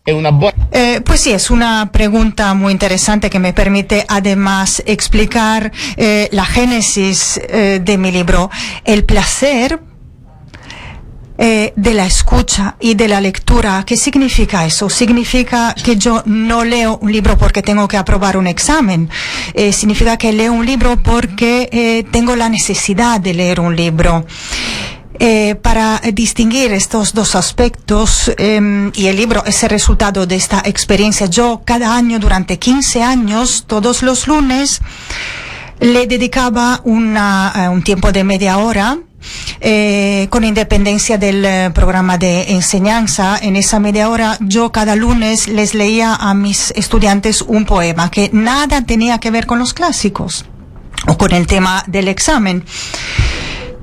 è una buona... Pues sí, es una pregunta muy interesante que me permite además explicar la génesis de mi libro. El placer de la escucha y de la lectura. ¿Qué significa eso? Significa que yo no leo un libro porque tengo que aprobar un examen. Significa que leo un libro porque tengo la necesidad de leer un libro. Para distinguir estos dos aspectos, y el libro es el resultado de esta experiencia. Yo cada año, durante 15 años, todos los lunes, le dedicaba un tiempo de media hora, con independencia del programa de enseñanza. En esa media hora yo cada lunes les leía a mis estudiantes un poema que nada tenía que ver con los clásicos o con el tema del examen.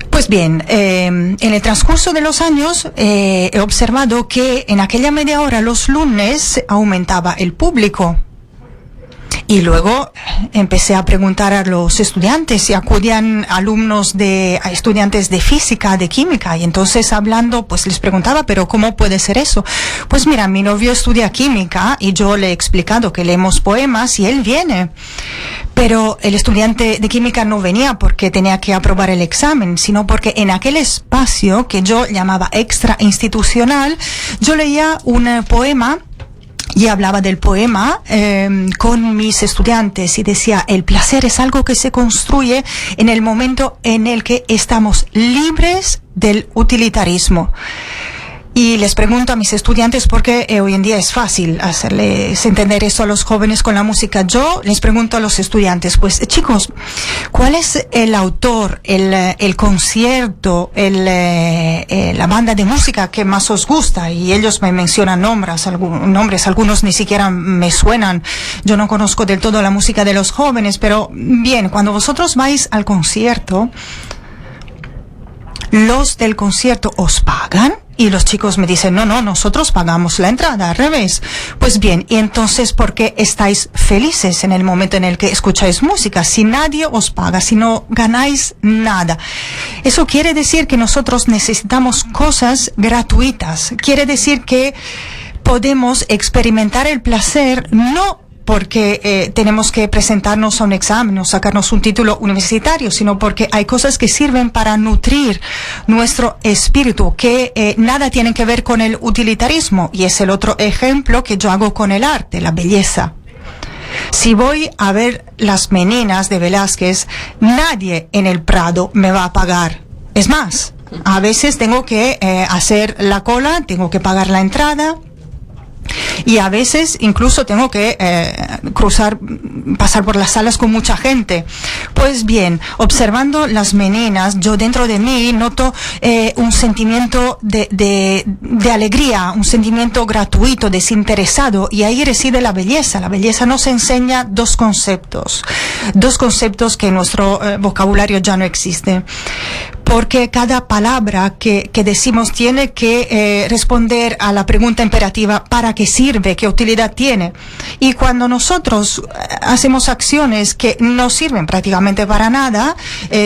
Pues bien, en el transcurso de los años he observado que en aquella media hora los lunes aumentaba el público. Y luego empecé a preguntar a los estudiantes si acudían estudiantes de física, de química. Y entonces hablando, pues les preguntaba, pero ¿cómo puede ser eso? Pues mira, mi novio estudia química y yo le he explicado que leemos poemas y él viene. Pero el estudiante de química no venía porque tenía que aprobar el examen, sino porque en aquel espacio que yo llamaba extra institucional, yo leía un poema y hablaba del poema con mis estudiantes y decía, el placer es algo que se construye en el momento en el que estamos libres del utilitarismo. Y les pregunto a mis estudiantes, porque hoy en día es fácil hacerles entender eso a los jóvenes con la música. Yo les pregunto a los estudiantes, pues chicos, ¿cuál es el autor, el concierto, la banda de música que más os gusta? Y ellos me mencionan nombres, algunos ni siquiera me suenan. Yo no conozco del todo la música de los jóvenes, pero bien, cuando vosotros vais al concierto, los del concierto os pagan. Y los chicos me dicen, no, nosotros pagamos la entrada, al revés. Pues bien, y entonces, ¿por qué estáis felices en el momento en el que escucháis música? Si nadie os paga, si no ganáis nada. Eso quiere decir que nosotros necesitamos cosas gratuitas. Quiere decir que podemos experimentar el placer no porque tenemos que presentarnos a un examen o sacarnos un título universitario, sino porque hay cosas que sirven para nutrir nuestro espíritu, que nada tienen que ver con el utilitarismo. Y es el otro ejemplo que yo hago con el arte, la belleza. Si voy a ver las Meninas de Velázquez, nadie en el Prado me va a pagar. Es más, a veces tengo que hacer la cola, tengo que pagar la entrada. Y a veces incluso tengo que pasar por las salas con mucha gente. Pues bien, observando las Meninas, yo dentro de mí noto un sentimiento de alegría, un sentimiento gratuito, desinteresado, y ahí reside la belleza. La belleza nos enseña dos conceptos que en nuestro vocabulario ya no existen. Porque cada palabra que decimos tiene que responder a la pregunta imperativa, ¿para qué sirve? ¿Qué utilidad tiene? Y cuando nosotros hacemos acciones que no sirven prácticamente para nada,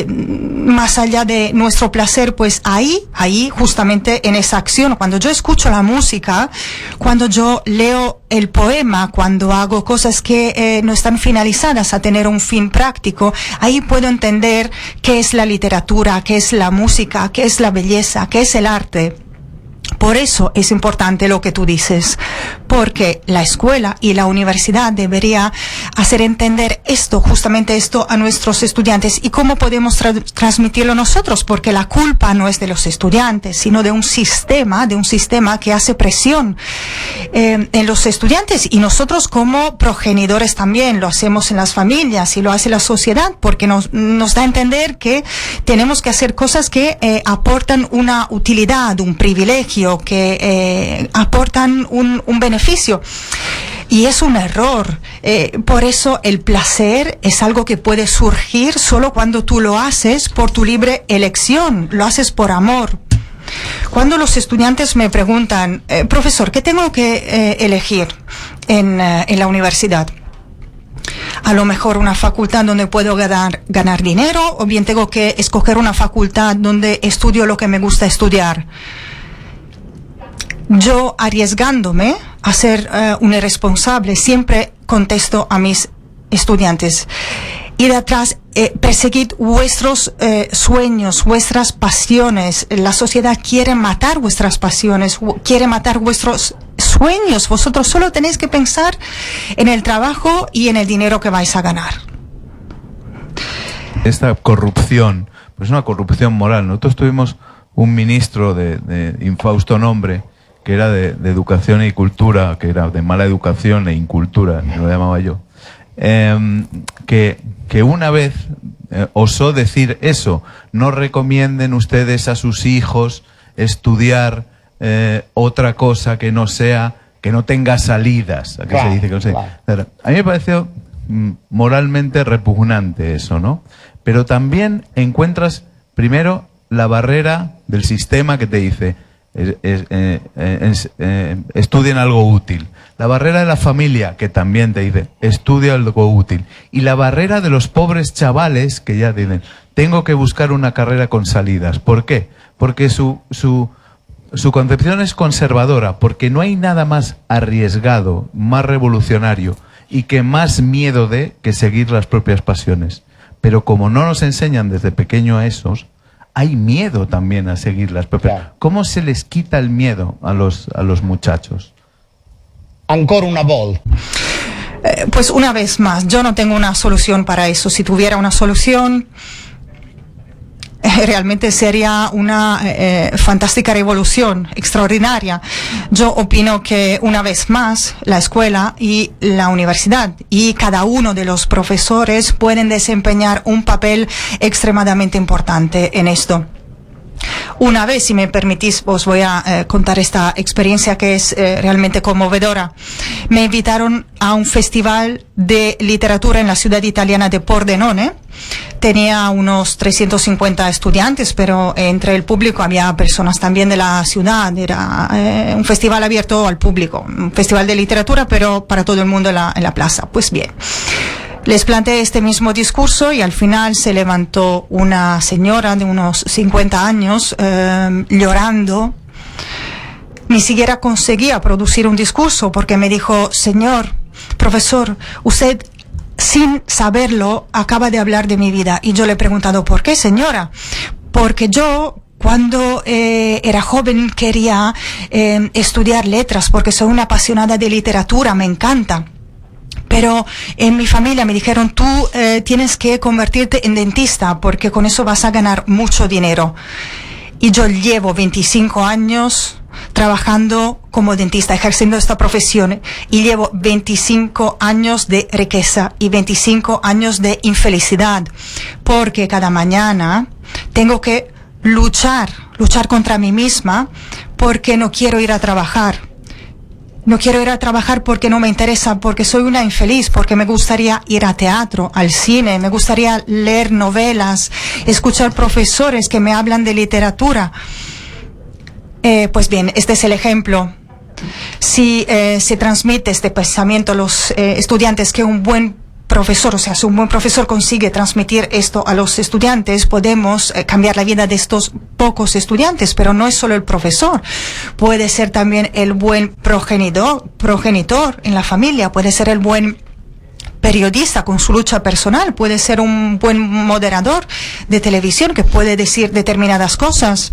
más allá de nuestro placer, pues ahí justamente en esa acción, cuando yo escucho la música, cuando yo leo el poema, cuando hago cosas que no están finalizadas a tener un fin práctico, ahí puedo entender qué es la literatura, qué es la música, qué es la belleza, qué es el arte. Por eso es importante lo que tú dices, porque la escuela y la universidad debería hacer entender justamente esto a nuestros estudiantes. ¿Y cómo podemos transmitirlo nosotros? Porque la culpa no es de los estudiantes, sino de un sistema que hace presión en los estudiantes. Y nosotros como progenitores también lo hacemos en las familias y lo hace la sociedad, porque nos da a entender que tenemos que hacer cosas que aportan una utilidad, un privilegio, que aportan un beneficio. Y es un error. Por eso el placer es algo que puede surgir solo cuando tú lo haces por tu libre elección, lo haces por amor. Cuando los estudiantes me preguntan, profesor, ¿qué tengo que elegir en la universidad? A lo mejor una facultad donde puedo ganar dinero, o bien tengo que escoger una facultad donde estudio lo que me gusta estudiar. Yo, arriesgándome a ser un irresponsable, siempre contesto a mis estudiantes: id atrás, perseguid vuestros sueños, vuestras pasiones. La sociedad quiere matar vuestras pasiones, quiere matar vuestros sueños. Vosotros solo tenéis que pensar en el trabajo y en el dinero que vais a ganar. Esta corrupción, pues es una corrupción moral. Nosotros tuvimos un ministro de infausto nombre, que era de educación y cultura, que era de mala educación e incultura, lo llamaba yo, que una vez osó decir eso: no recomienden ustedes a sus hijos estudiar otra cosa que no tenga salidas. ¿A qué se dice que no sé? Claro. A mí me pareció moralmente repugnante eso, ¿no? Pero también encuentras primero la barrera del sistema que te dice: estudien algo útil. La barrera de la familia, que también te dice: estudia algo útil. Y la barrera de los pobres chavales, que ya dicen: tengo que buscar una carrera con salidas. ¿Por qué? Porque su concepción es conservadora, porque no hay nada más arriesgado, más revolucionario y que más miedo de que seguir las propias pasiones. Pero como no nos enseñan desde pequeño a esos, hay miedo también a seguir las propias. Claro. ¿Cómo se les quita el miedo a los muchachos? ancora una volta. Pues una vez más, yo no tengo una solución para eso. Si tuviera una solución, realmente sería una fantástica revolución, extraordinaria. Yo opino que una vez más la escuela y la universidad y cada uno de los profesores pueden desempeñar un papel extremadamente importante en esto. Una vez, si me permitís, os voy a contar esta experiencia que es realmente conmovedora. Me invitaron a un festival de literatura en la ciudad italiana de Pordenone. Tenía unos 350 estudiantes, pero entre el público había personas también de la ciudad. Era un festival abierto al público, un festival de literatura, pero para todo el mundo en la plaza. Pues bien, les planteé este mismo discurso y al final se levantó una señora de unos 50 años llorando. Ni siquiera conseguía producir un discurso porque me dijo: señor profesor, usted sin saberlo acaba de hablar de mi vida. Y yo le he preguntado: ¿por qué, señora? Porque yo, cuando era joven, quería estudiar letras porque soy una apasionada de literatura, me encanta. Pero en mi familia me dijeron: tú tienes que convertirte en dentista porque con eso vas a ganar mucho dinero. Y yo llevo 25 años trabajando como dentista, ejerciendo esta profesión, y llevo 25 años de riqueza y 25 años de infelicidad, porque cada mañana tengo que luchar contra mí misma porque no quiero ir a trabajar. No quiero ir a trabajar porque no me interesa, porque soy una infeliz, porque me gustaría ir a teatro, al cine, me gustaría leer novelas, escuchar profesores que me hablan de literatura. Pues bien, este es el ejemplo. Si se transmite este pensamiento a los estudiantes, que un buen profesor, o sea, si un buen profesor consigue transmitir esto a los estudiantes, podemos cambiar la vida de estos pocos estudiantes. Pero no es solo el profesor, puede ser también el buen progenitor en la familia, puede ser el buen periodista con su lucha personal, puede ser un buen moderador de televisión que puede decir determinadas cosas.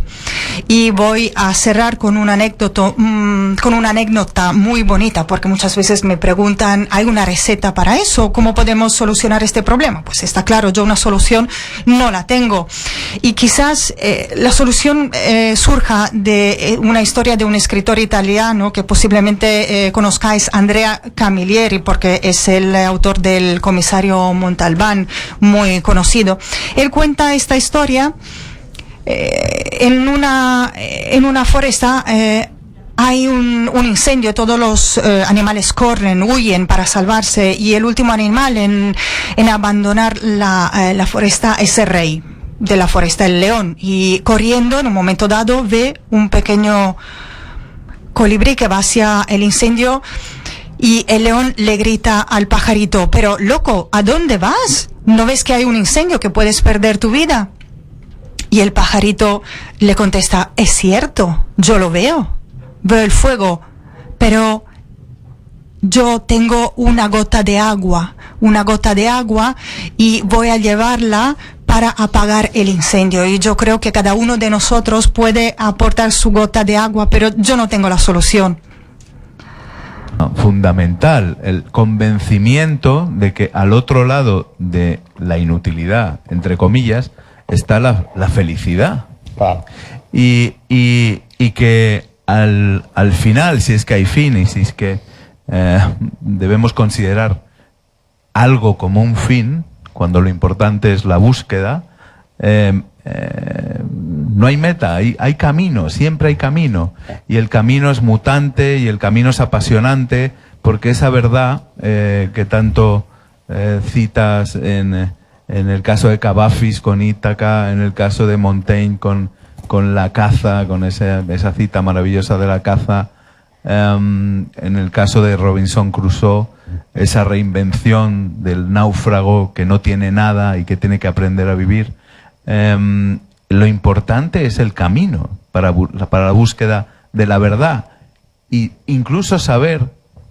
Y voy a cerrar con una anécdota muy bonita, porque muchas veces me preguntan: ¿hay una receta para eso? ¿Cómo podemos solucionar este problema? Pues está claro, yo una solución no la tengo. Y quizás la solución surja de una historia de un escritor italiano que posiblemente conozcáis, Andrea Camilleri, porque es el autor del Comisario Montalbán, muy conocido. Él cuenta esta historia. En una foresta hay un incendio, todos los animales corren, huyen para salvarse, y el último animal en abandonar la foresta es el rey de la foresta, el león, y corriendo en un momento dado ve un pequeño colibrí que va hacia el incendio. Y el león le grita al pajarito: pero loco, ¿a dónde vas? ¿No ves que hay un incendio, que puedes perder tu vida? Y el pajarito le contesta: es cierto, yo lo veo el fuego, pero yo tengo una gota de agua y voy a llevarla para apagar el incendio. Y yo creo que cada uno de nosotros puede aportar su gota de agua, pero yo no tengo la solución. Fundamental el convencimiento de que al otro lado de la inutilidad, entre comillas, está la felicidad. Claro. Y que al final, si es que hay fin, y si es que debemos considerar algo como un fin, cuando lo importante es la búsqueda, no hay meta, hay camino, siempre hay camino, y el camino es mutante y el camino es apasionante, porque esa verdad que tanto citas en el caso de Cavafis con Ítaca, en el caso de Montaigne con la caza, con esa cita maravillosa de la caza, en el caso de Robinson Crusoe, esa reinvención del náufrago que no tiene nada y que tiene que aprender a vivir. Lo importante es el camino para la búsqueda de la verdad, y incluso saber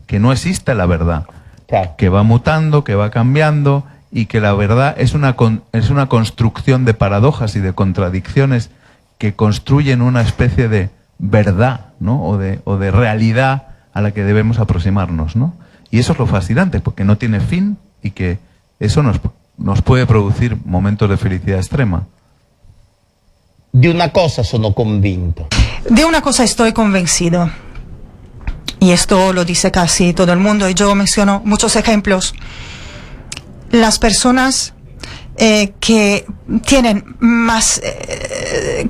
que no existe la verdad, Claro. que va mutando, que va cambiando, y que la verdad es una construcción de paradojas y de contradicciones que construyen una especie de verdad, ¿no? o de realidad a la que debemos aproximarnos, ¿no? Y eso es lo fascinante, porque no tiene fin y que eso nos puede producir momentos de felicidad extrema. Di una cosa sono convinto. De una cosa estoy convencido, y esto lo dice casi todo el mundo, y yo menciono muchos ejemplos. Las personas que tienen más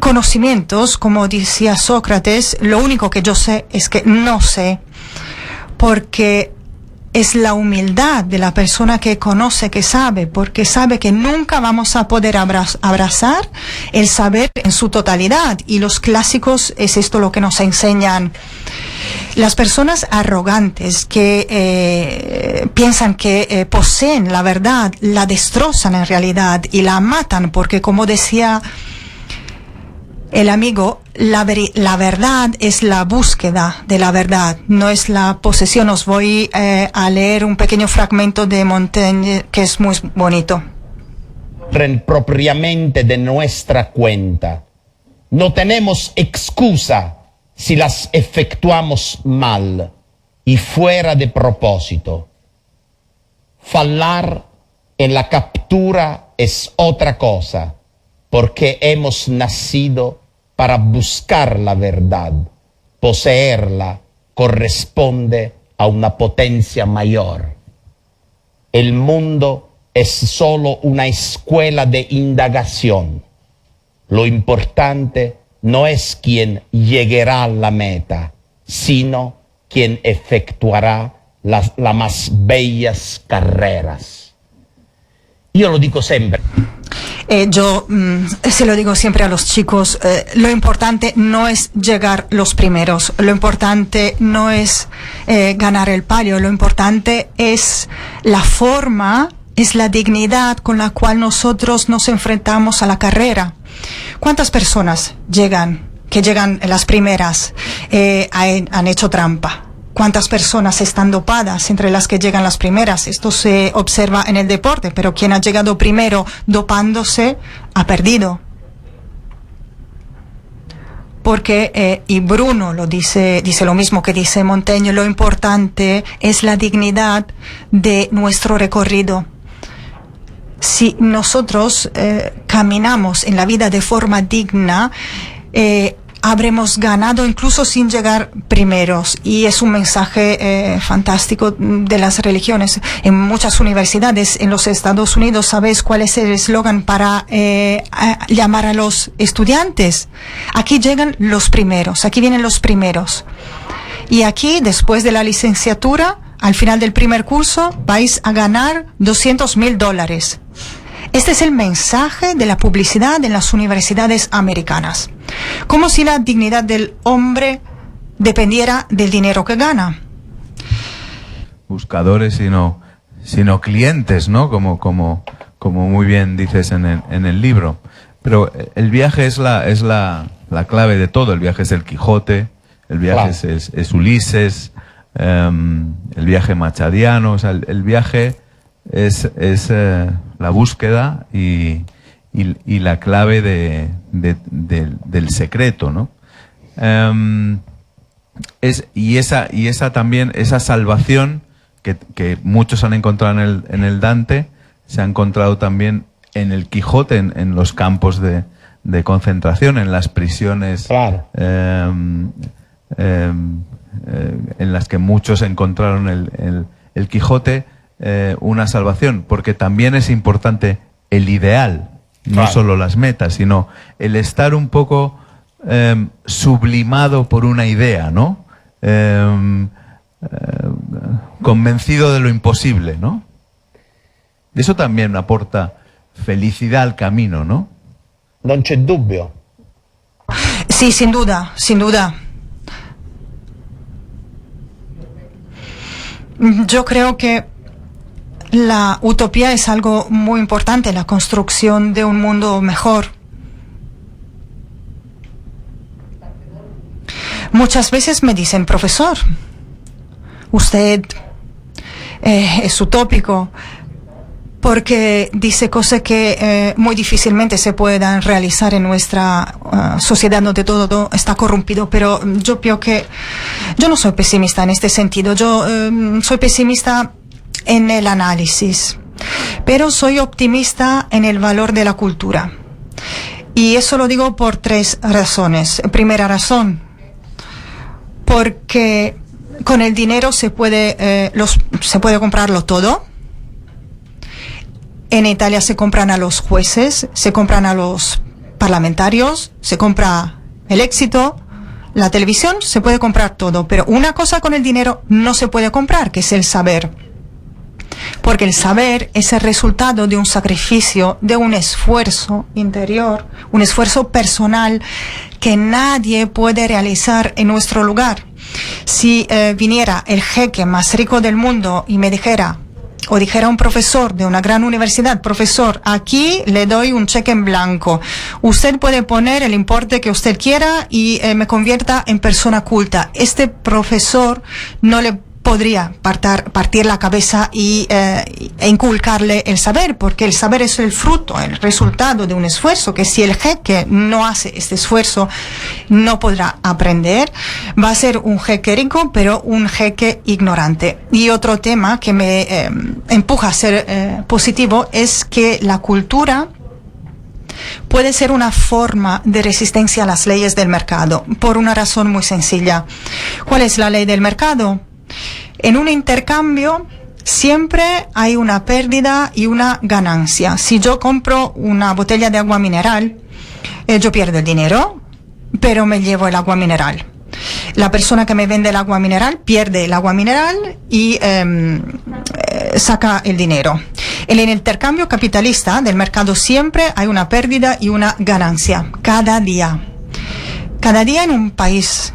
conocimientos, como decía Sócrates, lo único que yo sé es que no sé, porque es la humildad de la persona que conoce, que sabe, porque sabe que nunca vamos a poder abrazar el saber en su totalidad. Y los clásicos es esto lo que nos enseñan. Las personas arrogantes que piensan que poseen la verdad, la destrozan en realidad y la matan, porque como decía el amigo, la verdad es la búsqueda de la verdad, no es la posesión. Os voy a leer un pequeño fragmento de Montaigne que es muy bonito. Propiamente de nuestra cuenta. No tenemos excusa si las efectuamos mal y fuera de propósito. Fallar en la captura es otra cosa, porque hemos nacido para buscar la verdad. Poseerla corresponde a una potencia mayor. El mundo es solo una escuela de indagación. Lo importante no es quien llegará a la meta, sino quien efectuará las más bellas carreras. Yo lo digo siempre. Yo se lo digo siempre a los chicos, lo importante no es llegar los primeros, lo importante no es ganar el palio, lo importante es la forma, es la dignidad con la cual nosotros nos enfrentamos a la carrera. ¿Cuántas personas llegan las primeras, han hecho trampa? ¿Cuántas personas están dopadas entre las que llegan las primeras? Esto se observa en el deporte, pero quien ha llegado primero dopándose ha perdido. Porque, y Bruno lo dice lo mismo que dice Montaigne, lo importante es la dignidad de nuestro recorrido. Si nosotros caminamos en la vida de forma digna, habremos ganado incluso sin llegar primeros. Y es un mensaje fantástico de las religiones. En muchas universidades en los Estados Unidos, ¿sabéis cuál es el eslogan para llamar a los estudiantes? Aquí llegan los primeros, aquí vienen los primeros. Y aquí, después de la licenciatura, al final del primer curso, vais a ganar $200,000. Este es el mensaje de la publicidad en las universidades americanas. Como si la dignidad del hombre dependiera del dinero que gana. Buscadores, sino clientes, ¿no? Como muy bien dices en el libro. Pero el viaje es la clave de todo. El viaje es el Quijote, el viaje es Ulises, el viaje machadiano. O sea, el viaje es la búsqueda y la clave del secreto, ¿no? Esa también, esa salvación que muchos han encontrado en el Dante, se ha encontrado también en el Quijote, en los campos de concentración, en las prisiones, claro. En las que muchos encontraron el Quijote, una salvación, porque también es importante el ideal, no solo las metas, sino el estar un poco sublimado por una idea, ¿no? Convencido de lo imposible, ¿no? Eso también aporta felicidad al camino, ¿no? Non c'è dubbio. Sí, sin duda, sin duda. Yo creo que la utopía es algo muy importante, la construcción de un mundo mejor. Muchas veces me dicen, profesor, usted es utópico, porque dice cosas que muy difícilmente se puedan realizar en nuestra sociedad donde todo está corrompido. Pero yo creo que yo no soy pesimista en este sentido. Yo soy pesimista en el análisis, pero soy optimista en el valor de la cultura. Y eso lo digo por 3 razones. Primera razón, porque con el dinero se puede comprarlo todo. En Italia se compran a los jueces, se compran a los parlamentarios, se compra el éxito, la televisión, se puede comprar todo. Pero una cosa con el dinero no se puede comprar, que es el saber. Porque el saber es el resultado de un sacrificio, de un esfuerzo interior, un esfuerzo personal que nadie puede realizar en nuestro lugar. Si viniera el jeque más rico del mundo y me dijera, o dijera un profesor de una gran universidad, profesor, aquí le doy un cheque en blanco, usted puede poner el importe que usted quiera y me convierta en persona culta. Este profesor no le podría partir la cabeza e inculcarle el saber, porque el saber es el fruto, el resultado de un esfuerzo, que si el jeque no hace este esfuerzo, no podrá aprender. Va a ser un jeque rico, pero un jeque ignorante. Y otro tema que me empuja a ser positivo es que la cultura puede ser una forma de resistencia a las leyes del mercado, por una razón muy sencilla. ¿Cuál es la ley del mercado? En un intercambio siempre hay una pérdida y una ganancia. Si yo compro una botella de agua mineral, yo pierdo el dinero, pero me llevo el agua mineral. La persona que me vende el agua mineral pierde el agua mineral y saca el dinero. En el intercambio capitalista del mercado siempre hay una pérdida y una ganancia, cada día. Cada día en un país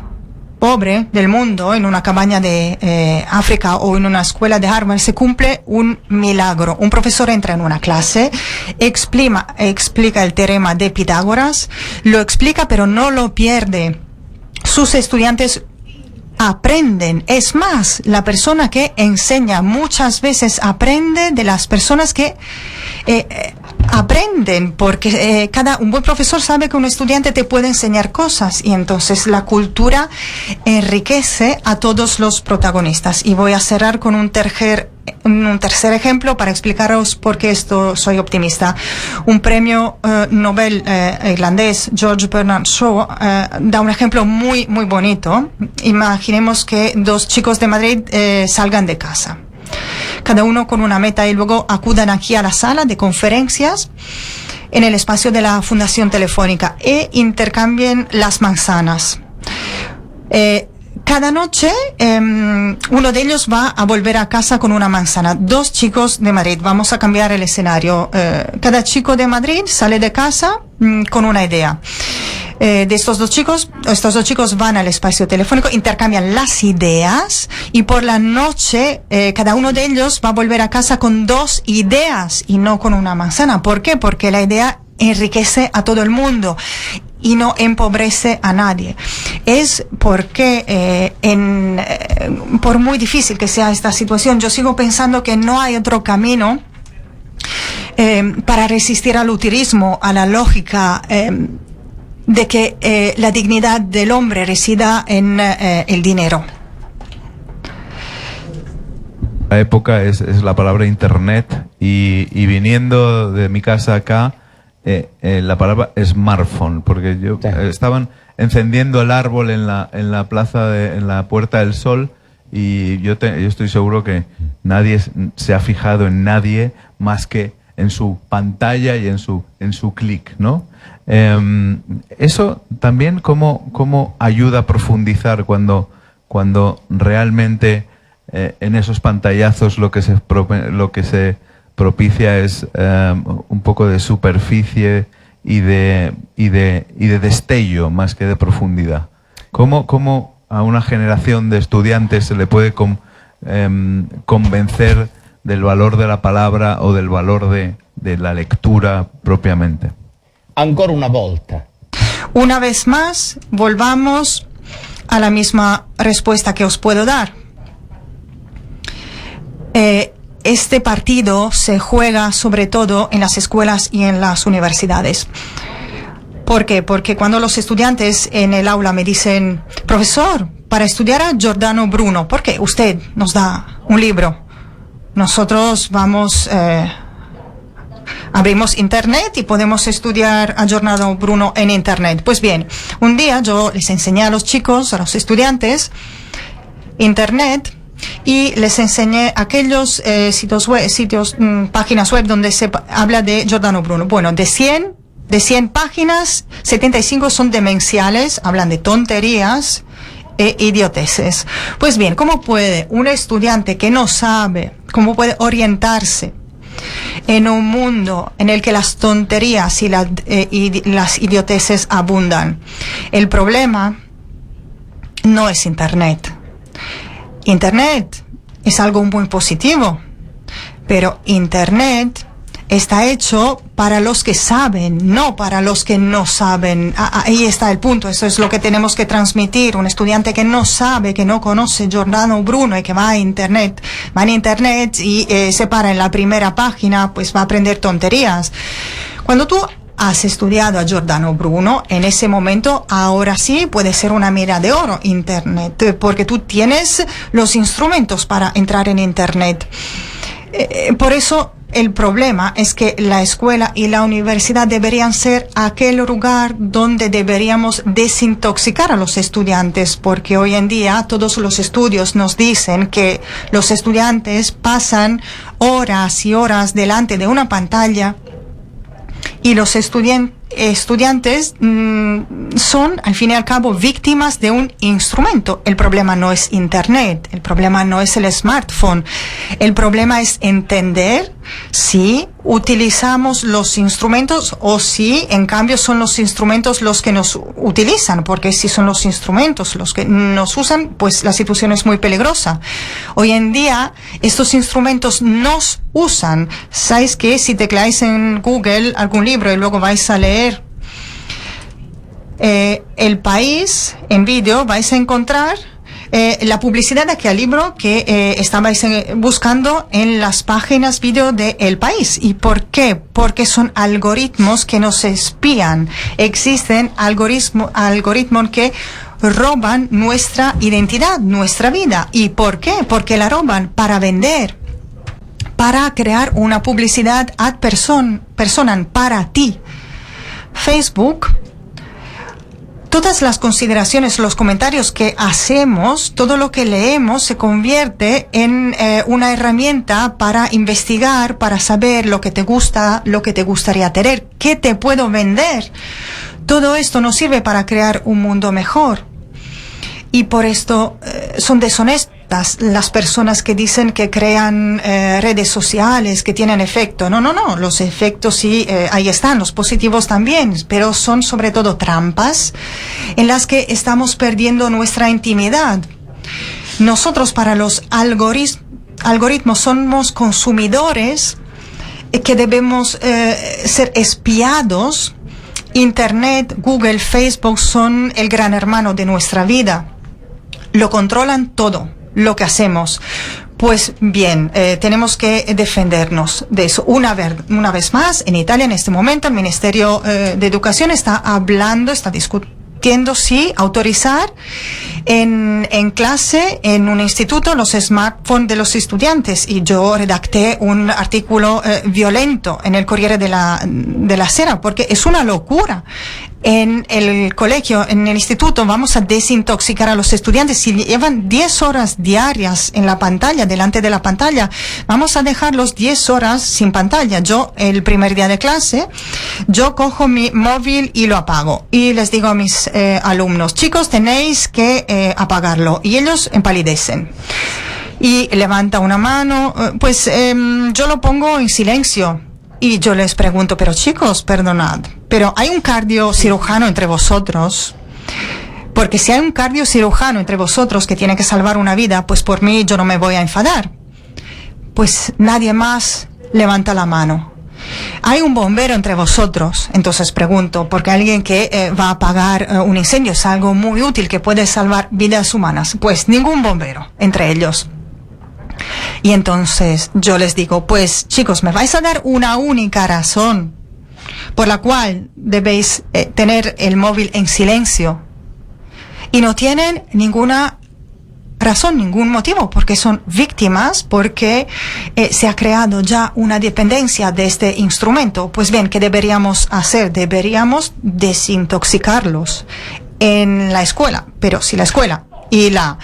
pobre del mundo, en una cabaña de África o en una escuela de Harvard, se cumple un milagro. Un profesor entra en una clase, explica el teorema de Pitágoras, lo explica pero no lo pierde. Sus estudiantes aprenden. Es más, la persona que enseña muchas veces aprende de las personas que aprenden, porque un buen profesor sabe que un estudiante te puede enseñar cosas, y entonces la cultura enriquece a todos los protagonistas. Y voy a cerrar con un tercer ejemplo para explicaros por qué soy optimista. Un premio Nobel irlandés, George Bernard Shaw, da un ejemplo muy, muy bonito. Imaginemos que 2 chicos de Madrid salgan de casa, cada uno con una meta, y luego acudan aquí a la sala de conferencias en el espacio de la Fundación Telefónica e intercambien las manzanas. Cada noche uno de ellos va a volver a casa con una manzana. 2 chicos de Madrid, vamos a cambiar el escenario. Cada chico de Madrid sale de casa con una idea. De estos dos chicos van al espacio telefónico, intercambian las ideas, y por la noche cada uno de ellos va a volver a casa con 2 ideas y no con una manzana. ¿Por qué? Porque la idea enriquece a todo el mundo y no empobrece a nadie. Es porque por muy difícil que sea esta situación, yo sigo pensando que no hay otro camino para resistir al utilitarismo, a la lógica de que la dignidad del hombre resida en el dinero. La época es la palabra internet, y viniendo de mi casa acá, la palabra smartphone, porque estaban encendiendo el árbol en la plaza, en la Puerta del Sol, y yo estoy seguro que nadie se ha fijado en nadie más que en su pantalla y en su clic, ¿no? Eso también cómo ayuda a profundizar cuando realmente en esos pantallazos lo que se propicia es un poco de superficie y de destello más que de profundidad. ¿Cómo a una generación de estudiantes se le puede convencer del valor de la palabra o del valor de la lectura propiamente? Ancora una volta. Una vez más, volvamos a la misma respuesta que os puedo dar. este partido se juega sobre todo en las escuelas y en las universidades. ¿Por qué? Porque cuando los estudiantes en el aula me dicen, profesor, para estudiar a Giordano Bruno, ¿por qué usted nos da un libro? Nosotros abrimos internet y podemos estudiar a Giordano Bruno en internet. Pues bien, un día yo les enseñé a los chicos, a los estudiantes, internet, y les enseñé aquellos páginas web donde se habla de Giordano Bruno. Bueno, de 100 páginas, 75 son demenciales, hablan de tonterías e idioteces. Pues bien, ¿cómo puede un estudiante que no sabe, cómo puede orientarse en un mundo en el que las tonterías y las idioteces abundan? El problema no es Internet. Internet es algo muy positivo, pero Internet está hecho para los que saben, no para los que no saben. Ahí está el punto, eso es lo que tenemos que transmitir. Un estudiante que no sabe, que no conoce Giordano Bruno y que va en Internet y se para en la primera página, pues va a aprender tonterías. Cuando tú has estudiado a Giordano Bruno, en ese momento, ahora sí puede ser una mina de oro Internet, porque tú tienes los instrumentos para entrar en Internet. Por eso el problema es que la escuela y la universidad deberían ser aquel lugar donde deberíamos desintoxicar a los estudiantes, porque hoy en día todos los estudios nos dicen que los estudiantes pasan horas y horas delante de una pantalla y los estudiantes son, al fin y al cabo, víctimas de un instrumento. El problema no es Internet, el problema no es el smartphone. El problema es entender si utilizamos los instrumentos o si, en cambio, son los instrumentos los que nos utilizan, porque si son los instrumentos los que nos usan, pues la situación es muy peligrosa. Hoy en día, estos instrumentos nos usan. ¿Sabes que si tecleáis en Google algún libro y luego vais a leer El País en vídeo, vais a encontrar la publicidad de aquel libro que estabais buscando en las páginas vídeo de El País. ¿Y por qué? Porque son algoritmos que nos espían. Existen algoritmos que roban nuestra identidad, nuestra vida. ¿Y por qué? Porque la roban para vender, para crear una publicidad ad personam para ti. Facebook, todas las consideraciones, los comentarios que hacemos, todo lo que leemos se convierte en una herramienta para investigar, para saber lo que te gusta, lo que te gustaría tener, qué te puedo vender. Todo esto nos sirve para crear un mundo mejor. Y por esto son deshonestas las personas que dicen que crean redes sociales que tienen efecto. No, los efectos sí, ahí están, los positivos también, pero son sobre todo trampas en las que estamos perdiendo nuestra intimidad. Nosotros, para los algoritmos somos consumidores que debemos ser espiados. Internet, Google, Facebook son el gran hermano de nuestra vida. Lo controlan todo lo que hacemos. Pues bien, tenemos que defendernos de eso. Una vez más, en Italia en este momento el Ministerio de Educación está discutiendo si autorizar en clase, en un instituto, los smartphones de los estudiantes. Y yo redacté un artículo violento en el Corriere de la Sera, porque es una locura. En el colegio, en el instituto, vamos a desintoxicar a los estudiantes. Si llevan 10 horas diarias en la pantalla, delante de la pantalla, vamos a dejarlos 10 horas sin pantalla. Yo, el primer día de clase, yo cojo mi móvil y lo apago. Y les digo a mis alumnos, chicos, tenéis que apagarlo. Y ellos empalidecen. Y levanta una mano, yo lo pongo en silencio. Y yo les pregunto, pero chicos, perdonad, pero ¿hay un cardiocirujano entre vosotros? Porque si hay un cardiocirujano entre vosotros que tiene que salvar una vida, pues por mí yo no me voy a enfadar. Pues nadie más levanta la mano. ¿Hay un bombero entre vosotros? Entonces pregunto, porque alguien que va a apagar un incendio es algo muy útil que puede salvar vidas humanas. Pues ningún bombero entre ellos. Y entonces yo les digo, pues chicos, ¿me vais a dar una única razón por la cual debéis tener el móvil en silencio? Y no tienen ninguna razón, ningún motivo, porque son víctimas, porque se ha creado ya una dependencia de este instrumento. Pues bien, ¿qué deberíamos hacer? Deberíamos desintoxicarlos en la escuela. Pero si la escuela y la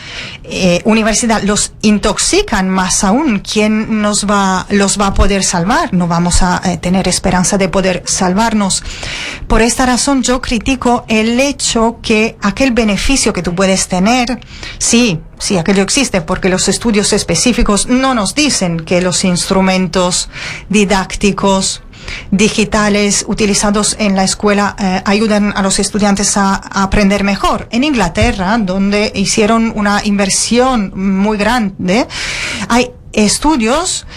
universidad los intoxican, más aún, ¿quién los va a poder salvar? No vamos a tener esperanza de poder salvarnos. Por esta razón yo critico el hecho que aquel beneficio que tú puedes tener, sí, aquello existe, porque los estudios específicos no nos dicen que los instrumentos didácticos digitales utilizados en la escuela ayudan a los estudiantes a aprender mejor. En Inglaterra, donde hicieron una inversión muy grande, hay estudios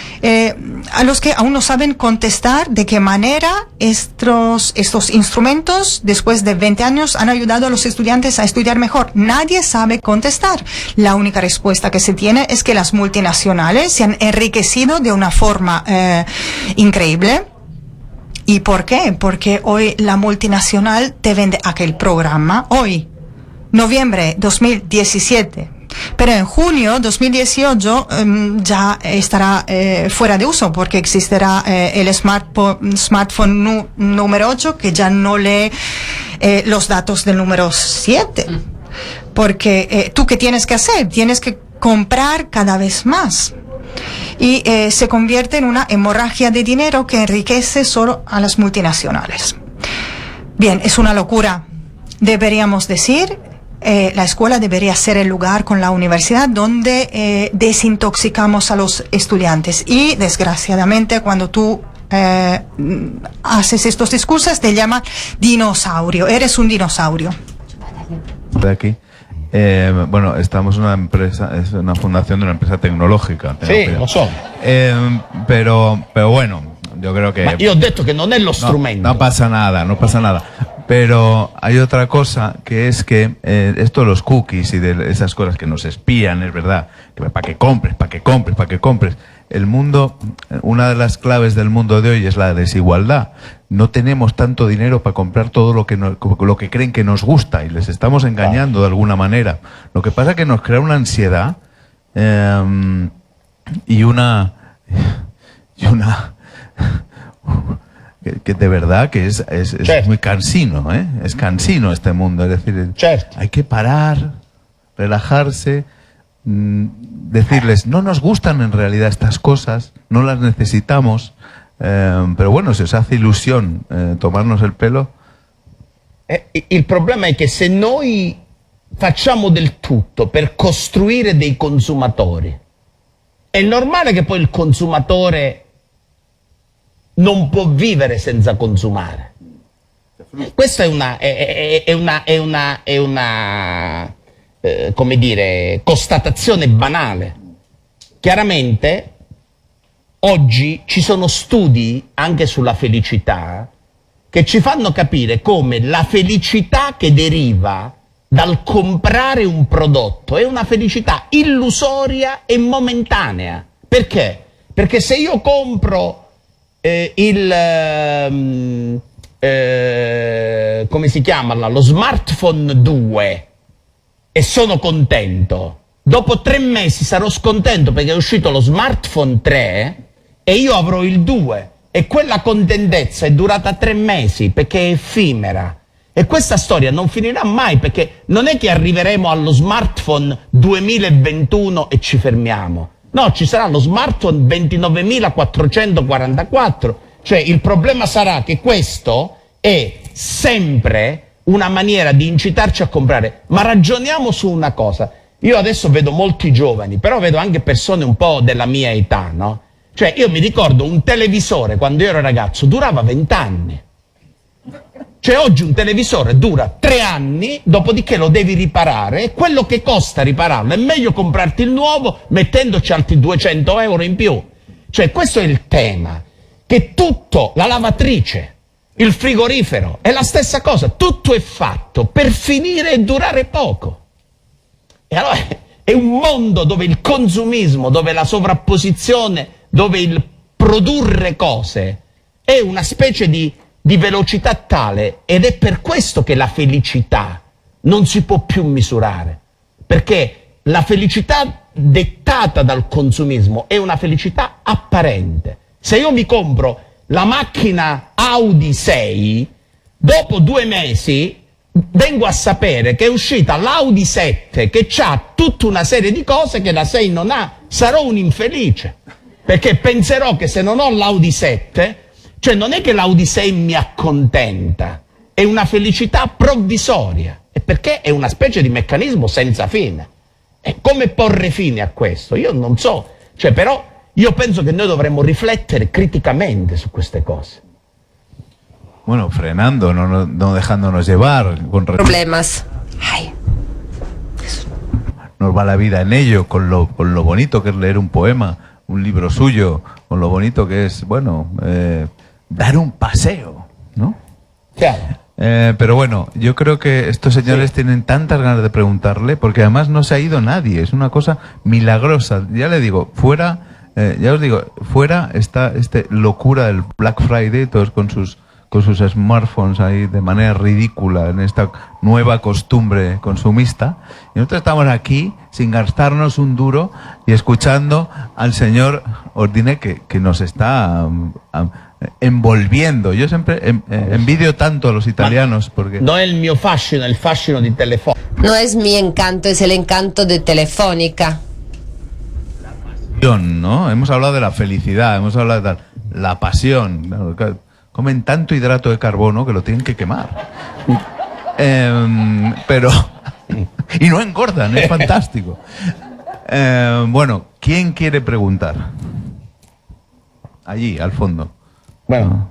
a los que aún no saben contestar de qué manera estos instrumentos, después de 20 años, han ayudado a los estudiantes a estudiar mejor. Nadie sabe contestar. La única respuesta que se tiene es que las multinacionales se han enriquecido de una forma increíble. ¿Y por qué? Porque hoy la multinacional te vende aquel programa, hoy, noviembre 2017. Pero en junio 2018 ya estará fuera de uso, porque existirá el smartphone número 8 que ya no lee los datos del número 7. Porque tú, ¿qué tienes que hacer? Tienes que comprar cada vez más. Y se convierte en una hemorragia de dinero que enriquece solo a las multinacionales. Bien, es una locura. Deberíamos decir, la escuela debería ser el lugar con la universidad donde desintoxicamos a los estudiantes. Y desgraciadamente, cuando tú haces estos discursos, te llaman dinosaurio. Eres un dinosaurio. De aquí. Bueno, estamos en una empresa, es una fundación de una empresa tecnológica. Sì, lo so. Pero bueno, yo creo que... Ma io ho detto che non è lo strumento. No pasa nada, no pasa nada. Pero hay otra cosa, que es que esto de los cookies y de esas cosas que nos espían, es verdad, que para que compres. El mundo, una de las claves del mundo de hoy es la desigualdad. No tenemos tanto dinero para comprar todo lo que creen que nos gusta, y les estamos engañando de alguna manera. Lo que pasa es que nos crea una ansiedad y una que de verdad que es muy cansino, ¿eh? Es cansino este mundo. Es decir, hay que parar, relajarse, decirles, no nos gustan en realidad estas cosas, no las necesitamos, pero bueno, se os hace ilusión tomarnos el pelo. Il problema è che se noi facciamo del tutto per costruire dei consumatori, è normale che poi il consumatore non può vivere senza consumare. Questa è una come dire, constatazione banale. Chiaramente oggi ci sono studi anche sulla felicità che ci fanno capire come la felicità che deriva dal comprare un prodotto è una felicità illusoria e momentanea. Perché? Perché se io compro come si chiama, lo smartphone 2 e sono contento, dopo 3 mesi sarò scontento perché è uscito lo smartphone 3 e io avrò il 2, e quella contentezza è durata 3 mesi perché è effimera. E questa storia non finirà mai, perché non è che arriveremo allo smartphone 2021 e ci fermiamo. No, ci sarà lo smartphone 29.444. Cioè il problema sarà che questo è sempre una maniera di incitarci a comprare. Ma ragioniamo su una cosa. Io adesso vedo molti giovani, però vedo anche persone un po' della mia età, no? Cioè io mi ricordo un televisore quando io ero ragazzo durava 20 anni. Cioè oggi un televisore dura 3 anni, dopodiché lo devi riparare, e quello che costa ripararlo è meglio comprarti il nuovo mettendoci altri 200 euro in più. Cioè questo è il tema, che tutto, la lavatrice, il frigorifero, è la stessa cosa, tutto è fatto per finire e durare poco. E allora È un mondo dove il consumismo, dove la sovrapposizione, dove il produrre cose è una specie di velocità tale, ed è per questo che la felicità non si può più misurare, perché la felicità dettata dal consumismo è una felicità apparente. Se io mi compro la macchina Audi 6, dopo 2 mesi vengo a sapere che è uscita l'Audi 7 che ha tutta una serie di cose che la 6 non ha. Sarò un infelice, perché penserò che se non ho l'Audi 7, cioè non è che l'Audi 6 mi accontenta, è una felicità provvisoria, e perché è una specie di meccanismo senza fine. E come porre fine a questo? Io non so, cioè, però io penso che noi dovremmo riflettere criticamente su queste cose. Bueno, frenando, no dejándonos llevar. Problemas. Ay. Nos va la vida en ello, con lo bonito que es leer un poema, un libro suyo, con lo bonito que es, bueno, dar un paseo, ¿no? Claro. Pero bueno, yo creo que estos señores tienen tantas ganas de preguntarle, porque además no se ha ido nadie, es una cosa milagrosa. Ya le digo, fuera, ya os digo, fuera está locura del Black Friday, todos con sus smartphones ahí de manera ridícula en esta nueva costumbre consumista, y nosotros estamos aquí sin gastarnos un duro y escuchando al señor Ordine que nos está envolviendo. Yo siempre envidio tanto a los italianos porque... No è il mio fascino, è il fascino di Telefonica. No es mi encanto, es el encanto de Telefónica. ¿No? Hemos hablado de la felicidad, hemos hablado de la pasión. Claro, comen tanto hidrato de carbono que lo tienen que quemar. Pero... y no engordan, es fantástico. Bueno, ¿quién quiere preguntar? Allí, al fondo. Bueno.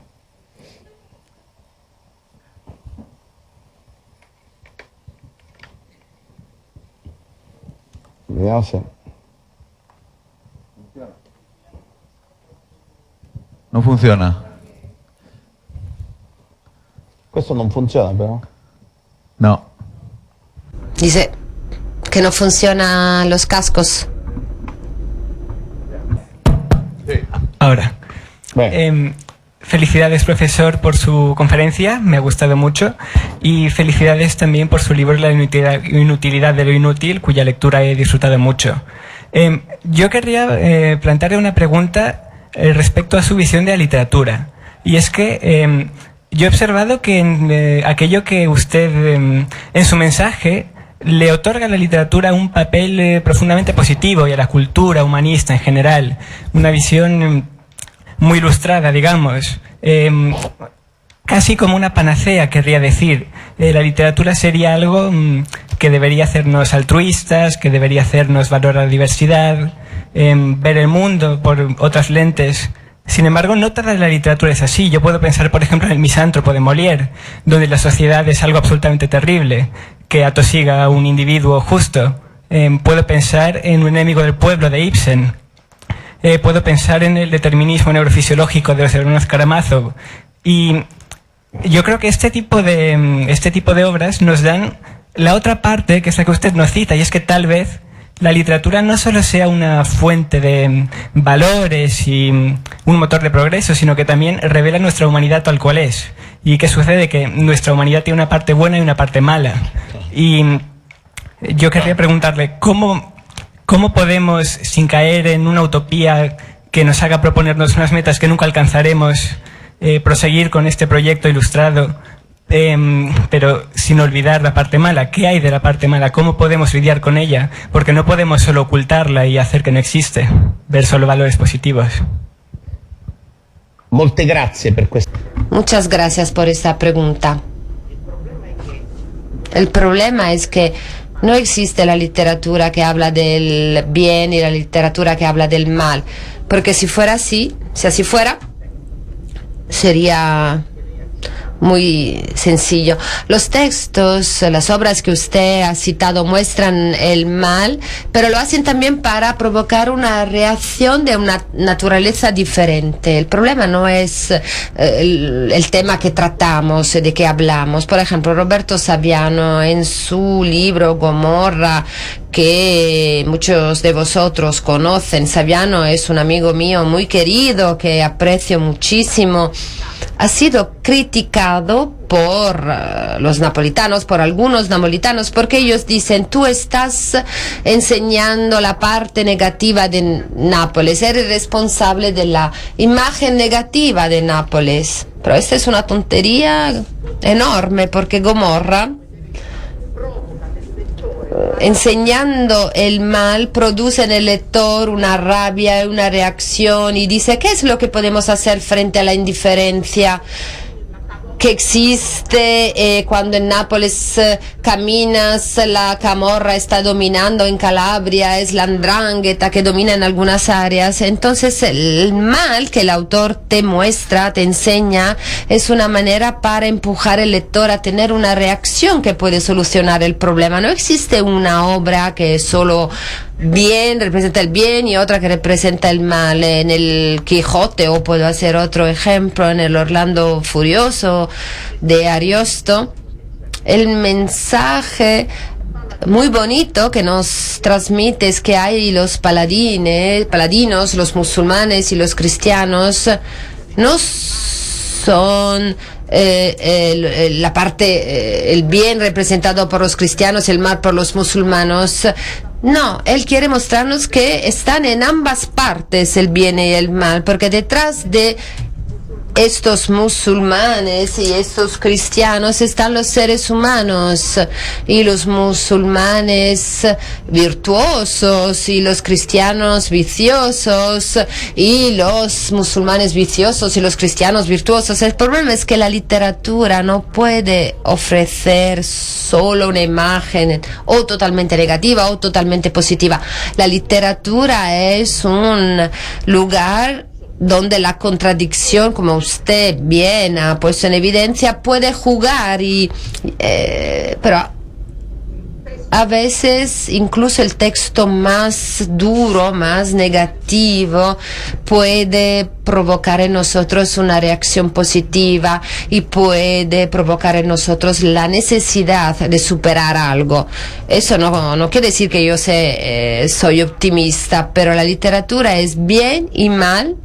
Vediamo se... No funciona. Questo non funziona però. No. Dice que no funcionan los cascos. Ahora. Bueno. Felicidades, profesor, por su conferencia, me ha gustado mucho, y felicidades también por su libro La inutilidad de lo inútil, cuya lectura he disfrutado mucho. Yo querría plantearle una pregunta respecto a su visión de la literatura, y es que yo he observado que aquello que usted en su mensaje le otorga a la literatura un papel profundamente positivo, y a la cultura humanista en general, una visión muy ilustrada, digamos, casi como una panacea, querría decir. La literatura sería algo que debería hacernos altruistas, que debería hacernos valorar la diversidad, ver el mundo por otras lentes. Sin embargo, no toda la literatura es así. Yo puedo pensar, por ejemplo, en El misántropo de Molière, donde la sociedad es algo absolutamente terrible, que atosiga a un individuo justo. Puedo pensar en Un enemigo del pueblo de Ibsen. Puedo pensar en el determinismo neurofisiológico de los hermanos Karamazov. Y yo creo que este tipo de obras nos dan la otra parte, que es la que usted nos cita, y es que tal vez la literatura no solo sea una fuente de valores y un motor de progreso, sino que también revela nuestra humanidad tal cual es. ¿Y qué sucede? Que nuestra humanidad tiene una parte buena y una parte mala. Y yo querría preguntarle, ¿cómo podemos, sin caer en una utopía que nos haga proponernos unas metas que nunca alcanzaremos, proseguir con este proyecto ilustrado, pero sin olvidar la parte mala? ¿Qué hay de la parte mala? ¿Cómo podemos lidiar con ella? Porque no podemos solo ocultarla y hacer que no existe, ver solo valores positivos. Molte grazie per questo. Muchas gracias por esta pregunta. El problema es que no existe la literatura que habla del bien y la literatura que habla del mal, porque si fuera así, si así fuera, sería muy sencillo. Los textos, las obras que usted ha citado muestran el mal, pero lo hacen también para provocar una reacción de una naturaleza diferente. El problema no es el tema que tratamos, de que hablamos. Por ejemplo, Roberto Saviano, en su libro Gomorra, que muchos de vosotros conocen, Saviano es un amigo mío muy querido, que aprecio muchísimo, ha sido criticado por los napolitanos, por algunos napolitanos, porque ellos dicen: tú estás enseñando la parte negativa de Nápoles, eres responsable de la imagen negativa de Nápoles. Pero esta es una tontería enorme, porque Gomorra, enseñando el mal, produce en el lector una rabia, una reacción, y dice: ¿qué es lo que podemos hacer frente a la indiferencia que existe cuando en Nápoles caminas? La camorra está dominando en Calabria, es la 'ndrangheta que domina en algunas áreas. Entonces el mal que el autor te muestra, te enseña, es una manera para empujar al lector a tener una reacción que puede solucionar el problema. No existe una obra que solo bien representa el bien y otra que representa el mal. En el Quijote, o puedo hacer otro ejemplo, en el Orlando Furioso de Ariosto, el mensaje muy bonito que nos transmite es que hay los paladinos, los musulmanes y los cristianos no son la parte, el bien representado por los cristianos, el mal por los musulmanes. No, él quiere mostrarnos que están en ambas partes el bien y el mal, porque detrás de estos musulmanes y estos cristianos están los seres humanos, y los musulmanes virtuosos y los cristianos viciosos, y los musulmanes viciosos y los cristianos virtuosos. El problema es que la literatura no puede ofrecer solo una imagen o totalmente negativa o totalmente positiva. La literatura es un lugar donde la contradicción, como usted bien ha puesto en evidencia, puede jugar, pero a veces incluso el texto más duro, más negativo, puede provocar en nosotros una reacción positiva y puede provocar en nosotros la necesidad de superar algo. Eso no quiere decir que yo soy optimista, pero la literatura es bien y mal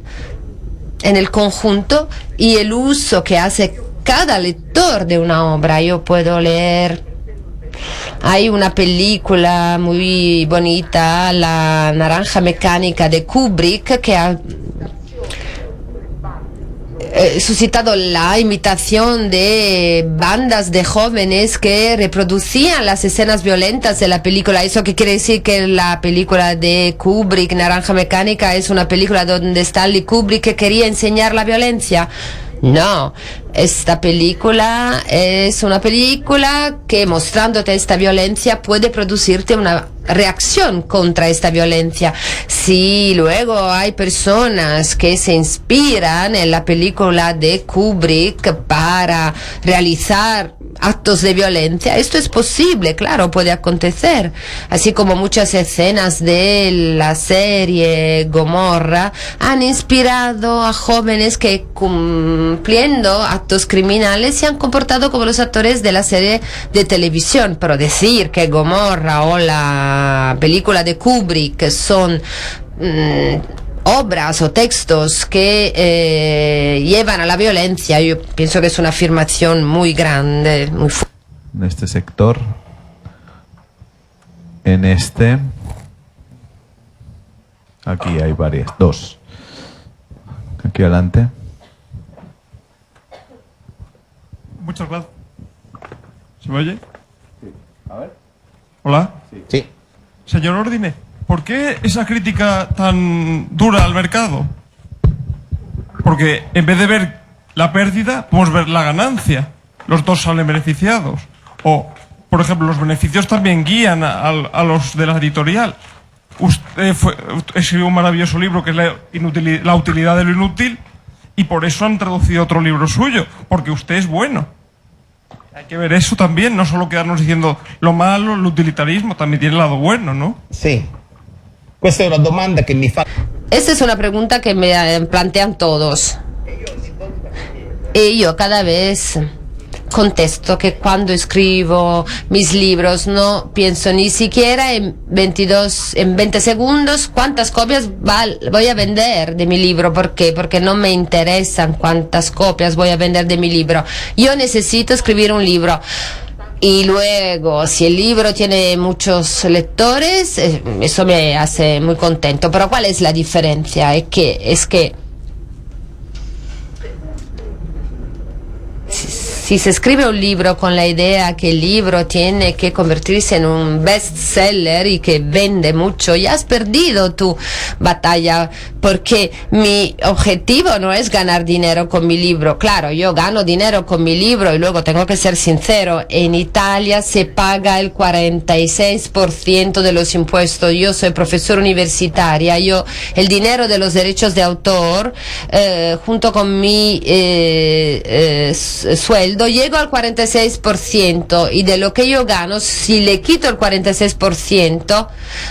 en el conjunto, y el uso que hace cada lector de una obra. Yo puedo leer, hay una película muy bonita, La Naranja Mecánica de Kubrick, que ha suscitado la imitación de bandas de jóvenes que reproducían las escenas violentas de la película. ¿Eso qué quiere decir? Que la película de Kubrick, Naranja Mecánica, es una película donde Stanley Kubrick quería enseñar la violencia. No, esta película es una película que, mostrándote esta violencia, puede producirte una reacción contra esta violencia. Si luego hay personas que se inspiran en la película de Kubrick para realizar actos de violencia, esto es posible, claro, puede acontecer. Así como muchas escenas de la serie Gomorra han inspirado a jóvenes que, cumpliendo actos criminales, se han comportado como los actores de la serie de televisión. Pero decir que Gomorra o la película de Kubrick son obras o textos que llevan a la violencia, yo pienso que es una afirmación muy grande, muy fuerte. En este sector, aquí hay varias, dos. Aquí adelante. Muchas gracias. ¿Se me oye? Sí. A ver. Hola. Sí. Señor Ordine, ¿por qué esa crítica tan dura al mercado? Porque en vez de ver la pérdida, podemos ver la ganancia. Los dos salen beneficiados. O, por ejemplo, los beneficios también guían a los de la editorial. Usted escribió un maravilloso libro que es la utilidad de lo inútil, y por eso han traducido otro libro suyo, porque usted es bueno. Hay que ver eso también, no solo quedarnos diciendo lo malo, el utilitarismo, también tiene el lado bueno, ¿no? Sí. Questa è una domanda che mi fa... Esta es una pregunta que me plantean todos. Y yo cada vez contesto que cuando escribo mis libros no pienso ni siquiera en 20 segundos cuántas copias voy a vender de mi libro. ¿Por qué? Porque no me interesan cuántas copias voy a vender de mi libro. Yo necesito escribir un libro. Y luego, si el libro tiene muchos lectores, eso me hace muy contento. Pero ¿cuál es la diferencia? Es que si se escribe un libro con la idea que el libro tiene que convertirse en un bestseller y que vende mucho, ya has perdido tu batalla, porque mi objetivo no es ganar dinero con mi libro. Claro, yo gano dinero con mi libro y luego tengo que ser sincero, en Italia se paga el 46% de los impuestos. Yo soy profesora universitaria, el dinero de los derechos de autor, junto con mi sueldo, llego al 46%, y de lo que yo gano, si le quito el 46%,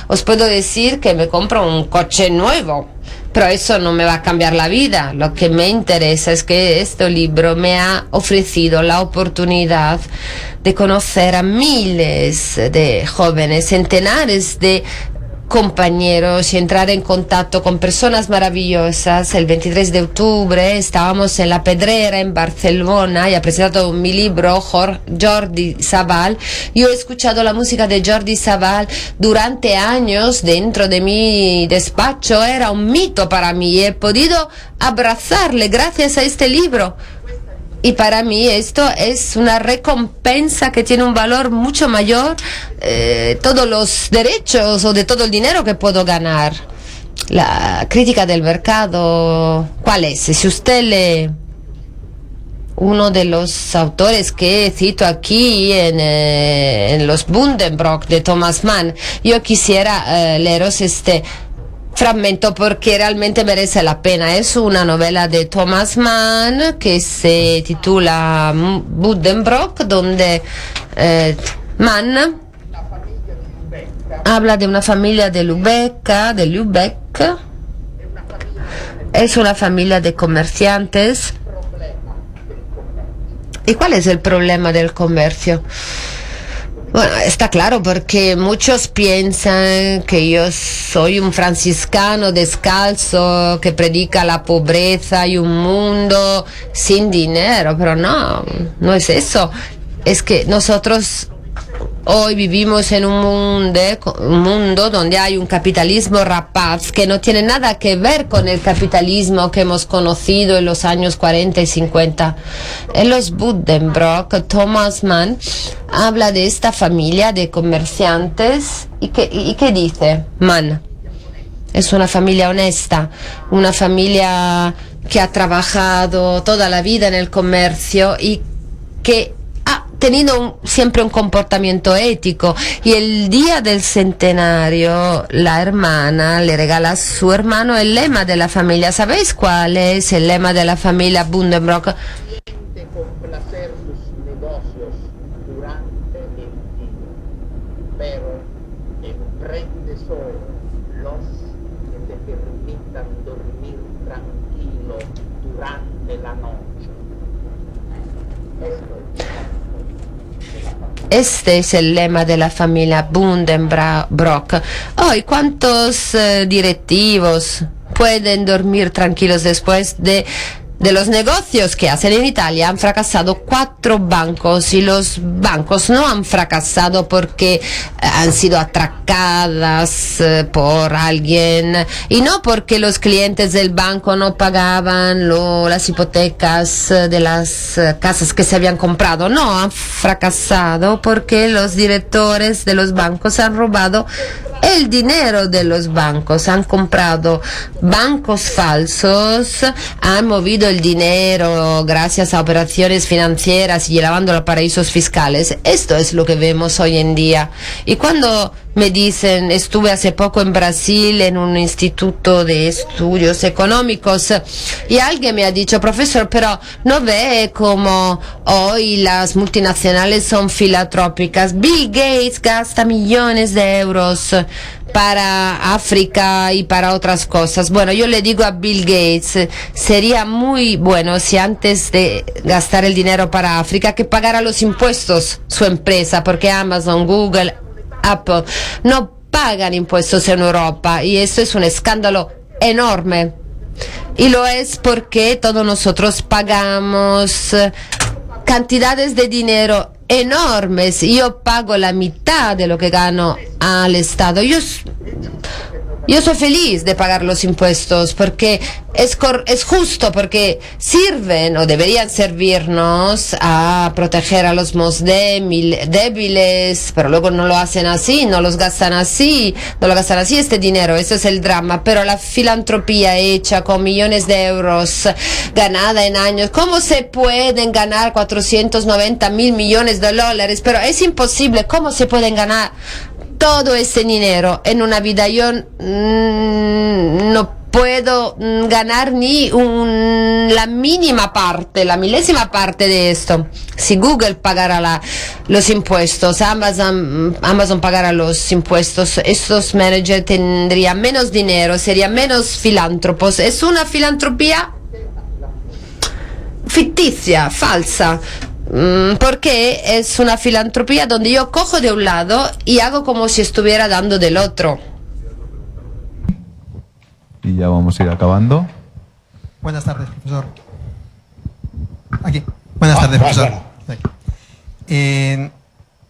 os puedo decir que me compro un coche nuevo. Pero eso no me va a cambiar la vida. Lo que me interesa es que este libro me ha ofrecido la oportunidad de conocer a miles de jóvenes, centenares de compañeros, y entrar en contacto con personas maravillosas. El 23 de octubre estábamos en La Pedrera, en Barcelona, y ha presentado mi libro Jordi Savall. Yo he escuchado la música de Jordi Savall durante años dentro de mi despacho. Era un mito para mí y he podido abrazarle gracias a este libro. Y para mí esto es una recompensa que tiene un valor mucho mayor, todos los derechos o de todo el dinero que puedo ganar. La crítica del mercado, ¿cuál es? Si usted lee uno de los autores que cito aquí en los Buddenbrook de Thomas Mann, yo quisiera leeros este fragmento porque realmente merece la pena. Es una novela de Thomas Mann que se titula Buddenbrook, donde Mann habla de una familia de Lübeck. Es una familia de comerciantes. ¿Y cuál es el problema del comercio? Bueno, está claro, porque muchos piensan que yo soy un franciscano descalzo que predica la pobreza y un mundo sin dinero, pero no es eso. Es que nosotros hoy vivimos en un mundo donde hay un capitalismo rapaz que no tiene nada que ver con el capitalismo que hemos conocido en los años 40 y 50. En los Buddenbrook, Thomas Mann habla de esta familia de comerciantes y ¿qué dice Mann? Es una familia honesta, una familia que ha trabajado toda la vida en el comercio y que tenido siempre un comportamiento ético, y el día del centenario la hermana le regala a su hermano el lema de la familia. ¿Sabéis cuál es el lema de la familia Buddenbrook? Este es el lema de la familia Buddenbrook. Hoy, ¿cuántos directivos pueden dormir tranquilos después de los negocios que hacen en Italia? Han fracasado 4 bancos, y los bancos no han fracasado porque han sido atracadas por alguien, y no porque los clientes del banco no pagaban las hipotecas de las casas que se habían comprado. No, han fracasado porque los directores de los bancos han robado el dinero de los bancos, han comprado bancos falsos, han movido el el dinero gracias a operaciones financieras y llevándolo a paraísos fiscales. Esto es lo que vemos hoy en día. Y cuando me dicen, estuve hace poco en Brasil en un instituto de estudios económicos y alguien me ha dicho, profesor, pero ¿no ve cómo hoy las multinacionales son filantrópicas? Bill Gates gasta millones de euros para África y para otras cosas. Bueno, yo le digo a Bill Gates, sería muy bueno si antes de gastar el dinero para África que pagara los impuestos su empresa, porque Amazon, Google, Apple no pagan impuestos en Europa y esto es un escándalo enorme. Y lo es porque todos nosotros pagamos cantidades de dinero enormes. Yo pago la mitad de lo que gano al Estado. Yo soy feliz de pagar los impuestos porque es justo, porque sirven o deberían servirnos a proteger a los más débiles, pero luego no lo hacen así, no lo gastan así este dinero. Eso es el drama. Pero la filantropía hecha con millones de euros ganada en años, ¿cómo se pueden ganar 490 mil millones de dólares? Pero es imposible. ¿Cómo se pueden ganar todo ese dinero en una vida? Yo no puedo ganar ni la mínima parte, la milésima parte de esto. Si Google pagara los impuestos, Amazon pagara los impuestos, estos managers tendrían menos dinero, serían menos filántropos. Es una filantropía ficticia, falsa. Porque es una filantropía donde yo cojo de un lado y hago como si estuviera dando del otro. Y ya vamos a ir acabando. Buenas tardes, profesor. Aquí. Buenas tardes, profesor. El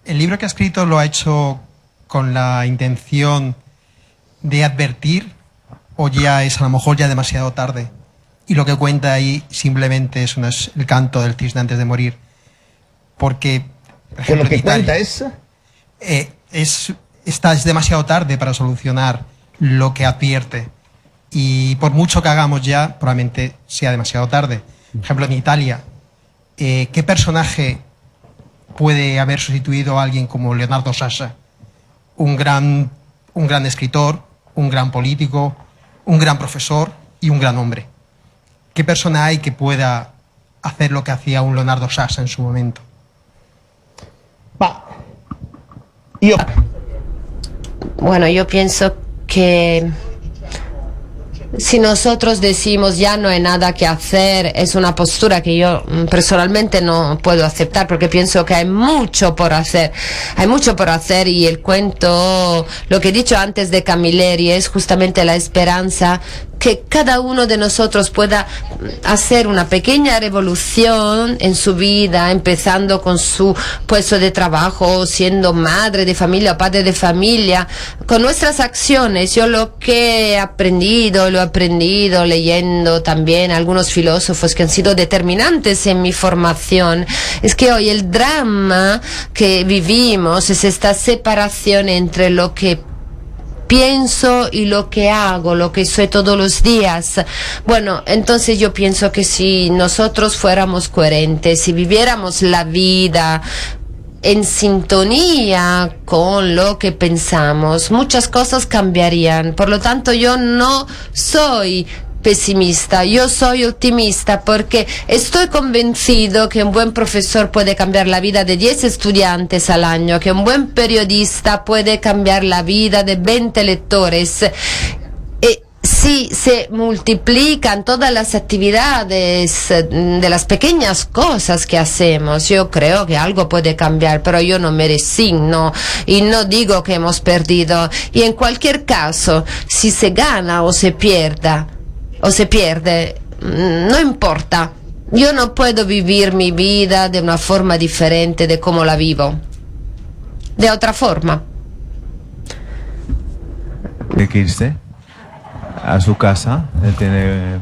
libro que ha escrito lo ha hecho con la intención de advertir, o ya es a lo mejor ya demasiado tarde, y lo que cuenta ahí simplemente es el canto del cisne antes de morir. Porque, por ejemplo, lo que Italia, cuenta es demasiado tarde para solucionar lo que advierte. Y por mucho que hagamos ya, probablemente sea demasiado tarde. Por ejemplo, en Italia, ¿qué personaje puede haber sustituido a alguien como Leonardo Sciascia? Un gran escritor, un gran político, un gran profesor y un gran hombre. ¿Qué persona hay que pueda hacer lo que hacía un Leonardo Sciascia en su momento? Bueno, yo pienso que si nosotros decimos ya no hay nada que hacer, es una postura que yo personalmente no puedo aceptar, porque pienso que hay mucho por hacer. Hay mucho por hacer, y el cuento, lo que he dicho antes de Camilleri, es justamente la esperanza que cada uno de nosotros pueda hacer una pequeña revolución en su vida, empezando con su puesto de trabajo, siendo madre de familia o padre de familia, con nuestras acciones. Yo lo que he aprendido, lo he aprendido leyendo también a algunos filósofos que han sido determinantes en mi formación, es que hoy el drama que vivimos es esta separación entre lo que pienso y lo que hago, lo que soy todos los días. Bueno, entonces yo pienso que si nosotros fuéramos coherentes, si viviéramos la vida en sintonía con lo que pensamos, muchas cosas cambiarían. Por lo tanto, yo no soy pesimista, yo soy optimista, porque estoy convencido que un buen profesor puede cambiar la vida de 10 estudiantes al año, que un buen periodista puede cambiar la vida de 20 lectores. Si se multiplican todas las actividades de las pequeñas cosas que hacemos, yo creo que algo puede cambiar, pero yo no me resigno y no digo que hemos perdido. Y en cualquier caso, si se gana o se pierde, no importa. Yo no puedo vivir mi vida de una forma diferente de como la vivo, de otra forma. Tiene que irse a su casa, tiene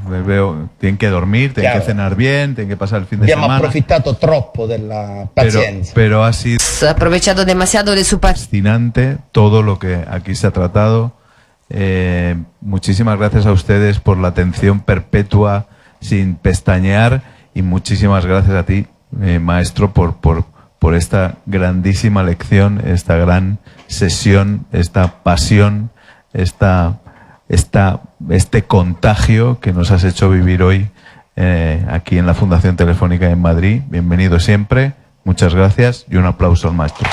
que dormir, tiene que cenar bien, tiene que pasar el fin de semana. Abbiamo approfittato troppo della pazienza. Pero ha sido aprovechado demasiado de su fascinante todo lo que aquí se ha tratado. Muchísimas gracias a ustedes por la atención perpetua sin pestañear, y muchísimas gracias a ti, maestro, por esta grandísima lección, esta gran sesión, esta pasión, este contagio que nos has hecho vivir hoy aquí en la Fundación Telefónica en Madrid. Bienvenido siempre, muchas gracias y un aplauso al maestro.